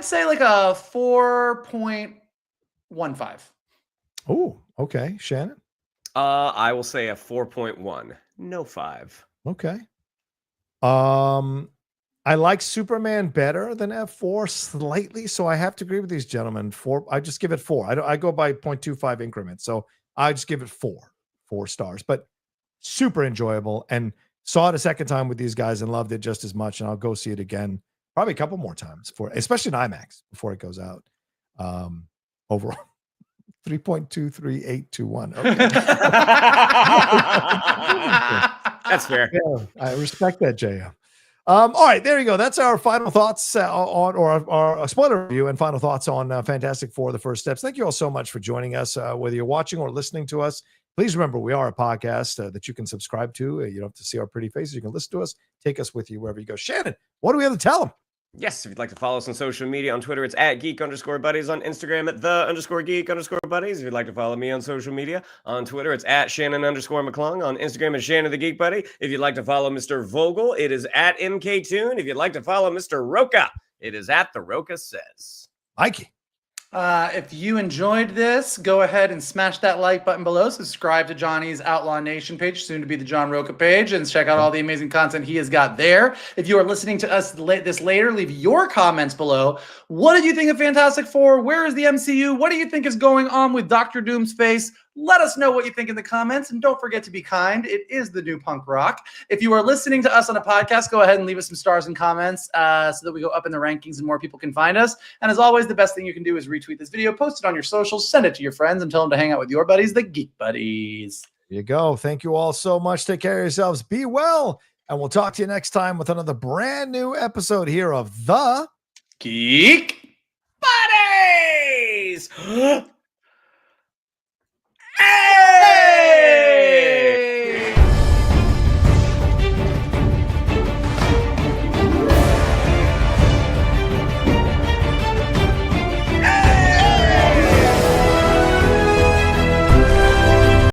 say like a 4.15. Oh, okay. Shannon? I will say a 4.1. No 5. Okay. I like Superman better than F4 slightly, so I have to agree with these gentlemen. I just give it 4. I go by 0.25 increments, so I just give it 4 stars. But super enjoyable, and saw it a second time with these guys and loved it just as much. And I'll go see it again, probably a couple more times especially in IMAX before it goes out. Overall, 3.23821. Okay. That's fair. Yeah, I respect that, JM. All right, there you go. That's our final thoughts on, or our spoiler review and final thoughts on Fantastic Four: The First Steps. Thank you all so much for joining us. Whether you're watching or listening to us, please remember we are a podcast that you can subscribe to. You don't have to see our pretty faces. You can listen to us. Take us with you wherever you go. Shannon, what do we have to tell them? Yes, if you'd like to follow us on social media, on Twitter, it's at geek_buddies, on Instagram at _geek_buddies. If you'd like to follow me on social media, on Twitter, it's at Shannon_McClung. On Instagram, it's Shannon the Geek Buddy. If you'd like to follow Mr. Vogel, it is at MKToon. If you'd like to follow Mr. Rocha, it is at The Rocha Says. Mikey. If you enjoyed this, go ahead and smash that like button below. Subscribe to Johnny's Outlaw Nation page, soon to be the John Rocha page, and check out all the amazing content he has got there. If you are listening to us this later, leave your comments below. What did you think of Fantastic Four? Where is the MCU? What do you think is going on with Doctor Doom's face? Let us know what you think in the comments, and don't forget to be kind. It is the new punk rock. If you are listening to us on a podcast, go ahead and leave us some stars and comments so that we go up in the rankings and more people can find us. And as always, the best thing you can do is retweet this video, post it on your socials, send it to your friends, and tell them to hang out with your buddies, the Geek Buddies. There you go. Thank you all so much. Take care of yourselves. Be well, and we'll talk to you next time with another brand new episode here of the Geek Buddies! Hey!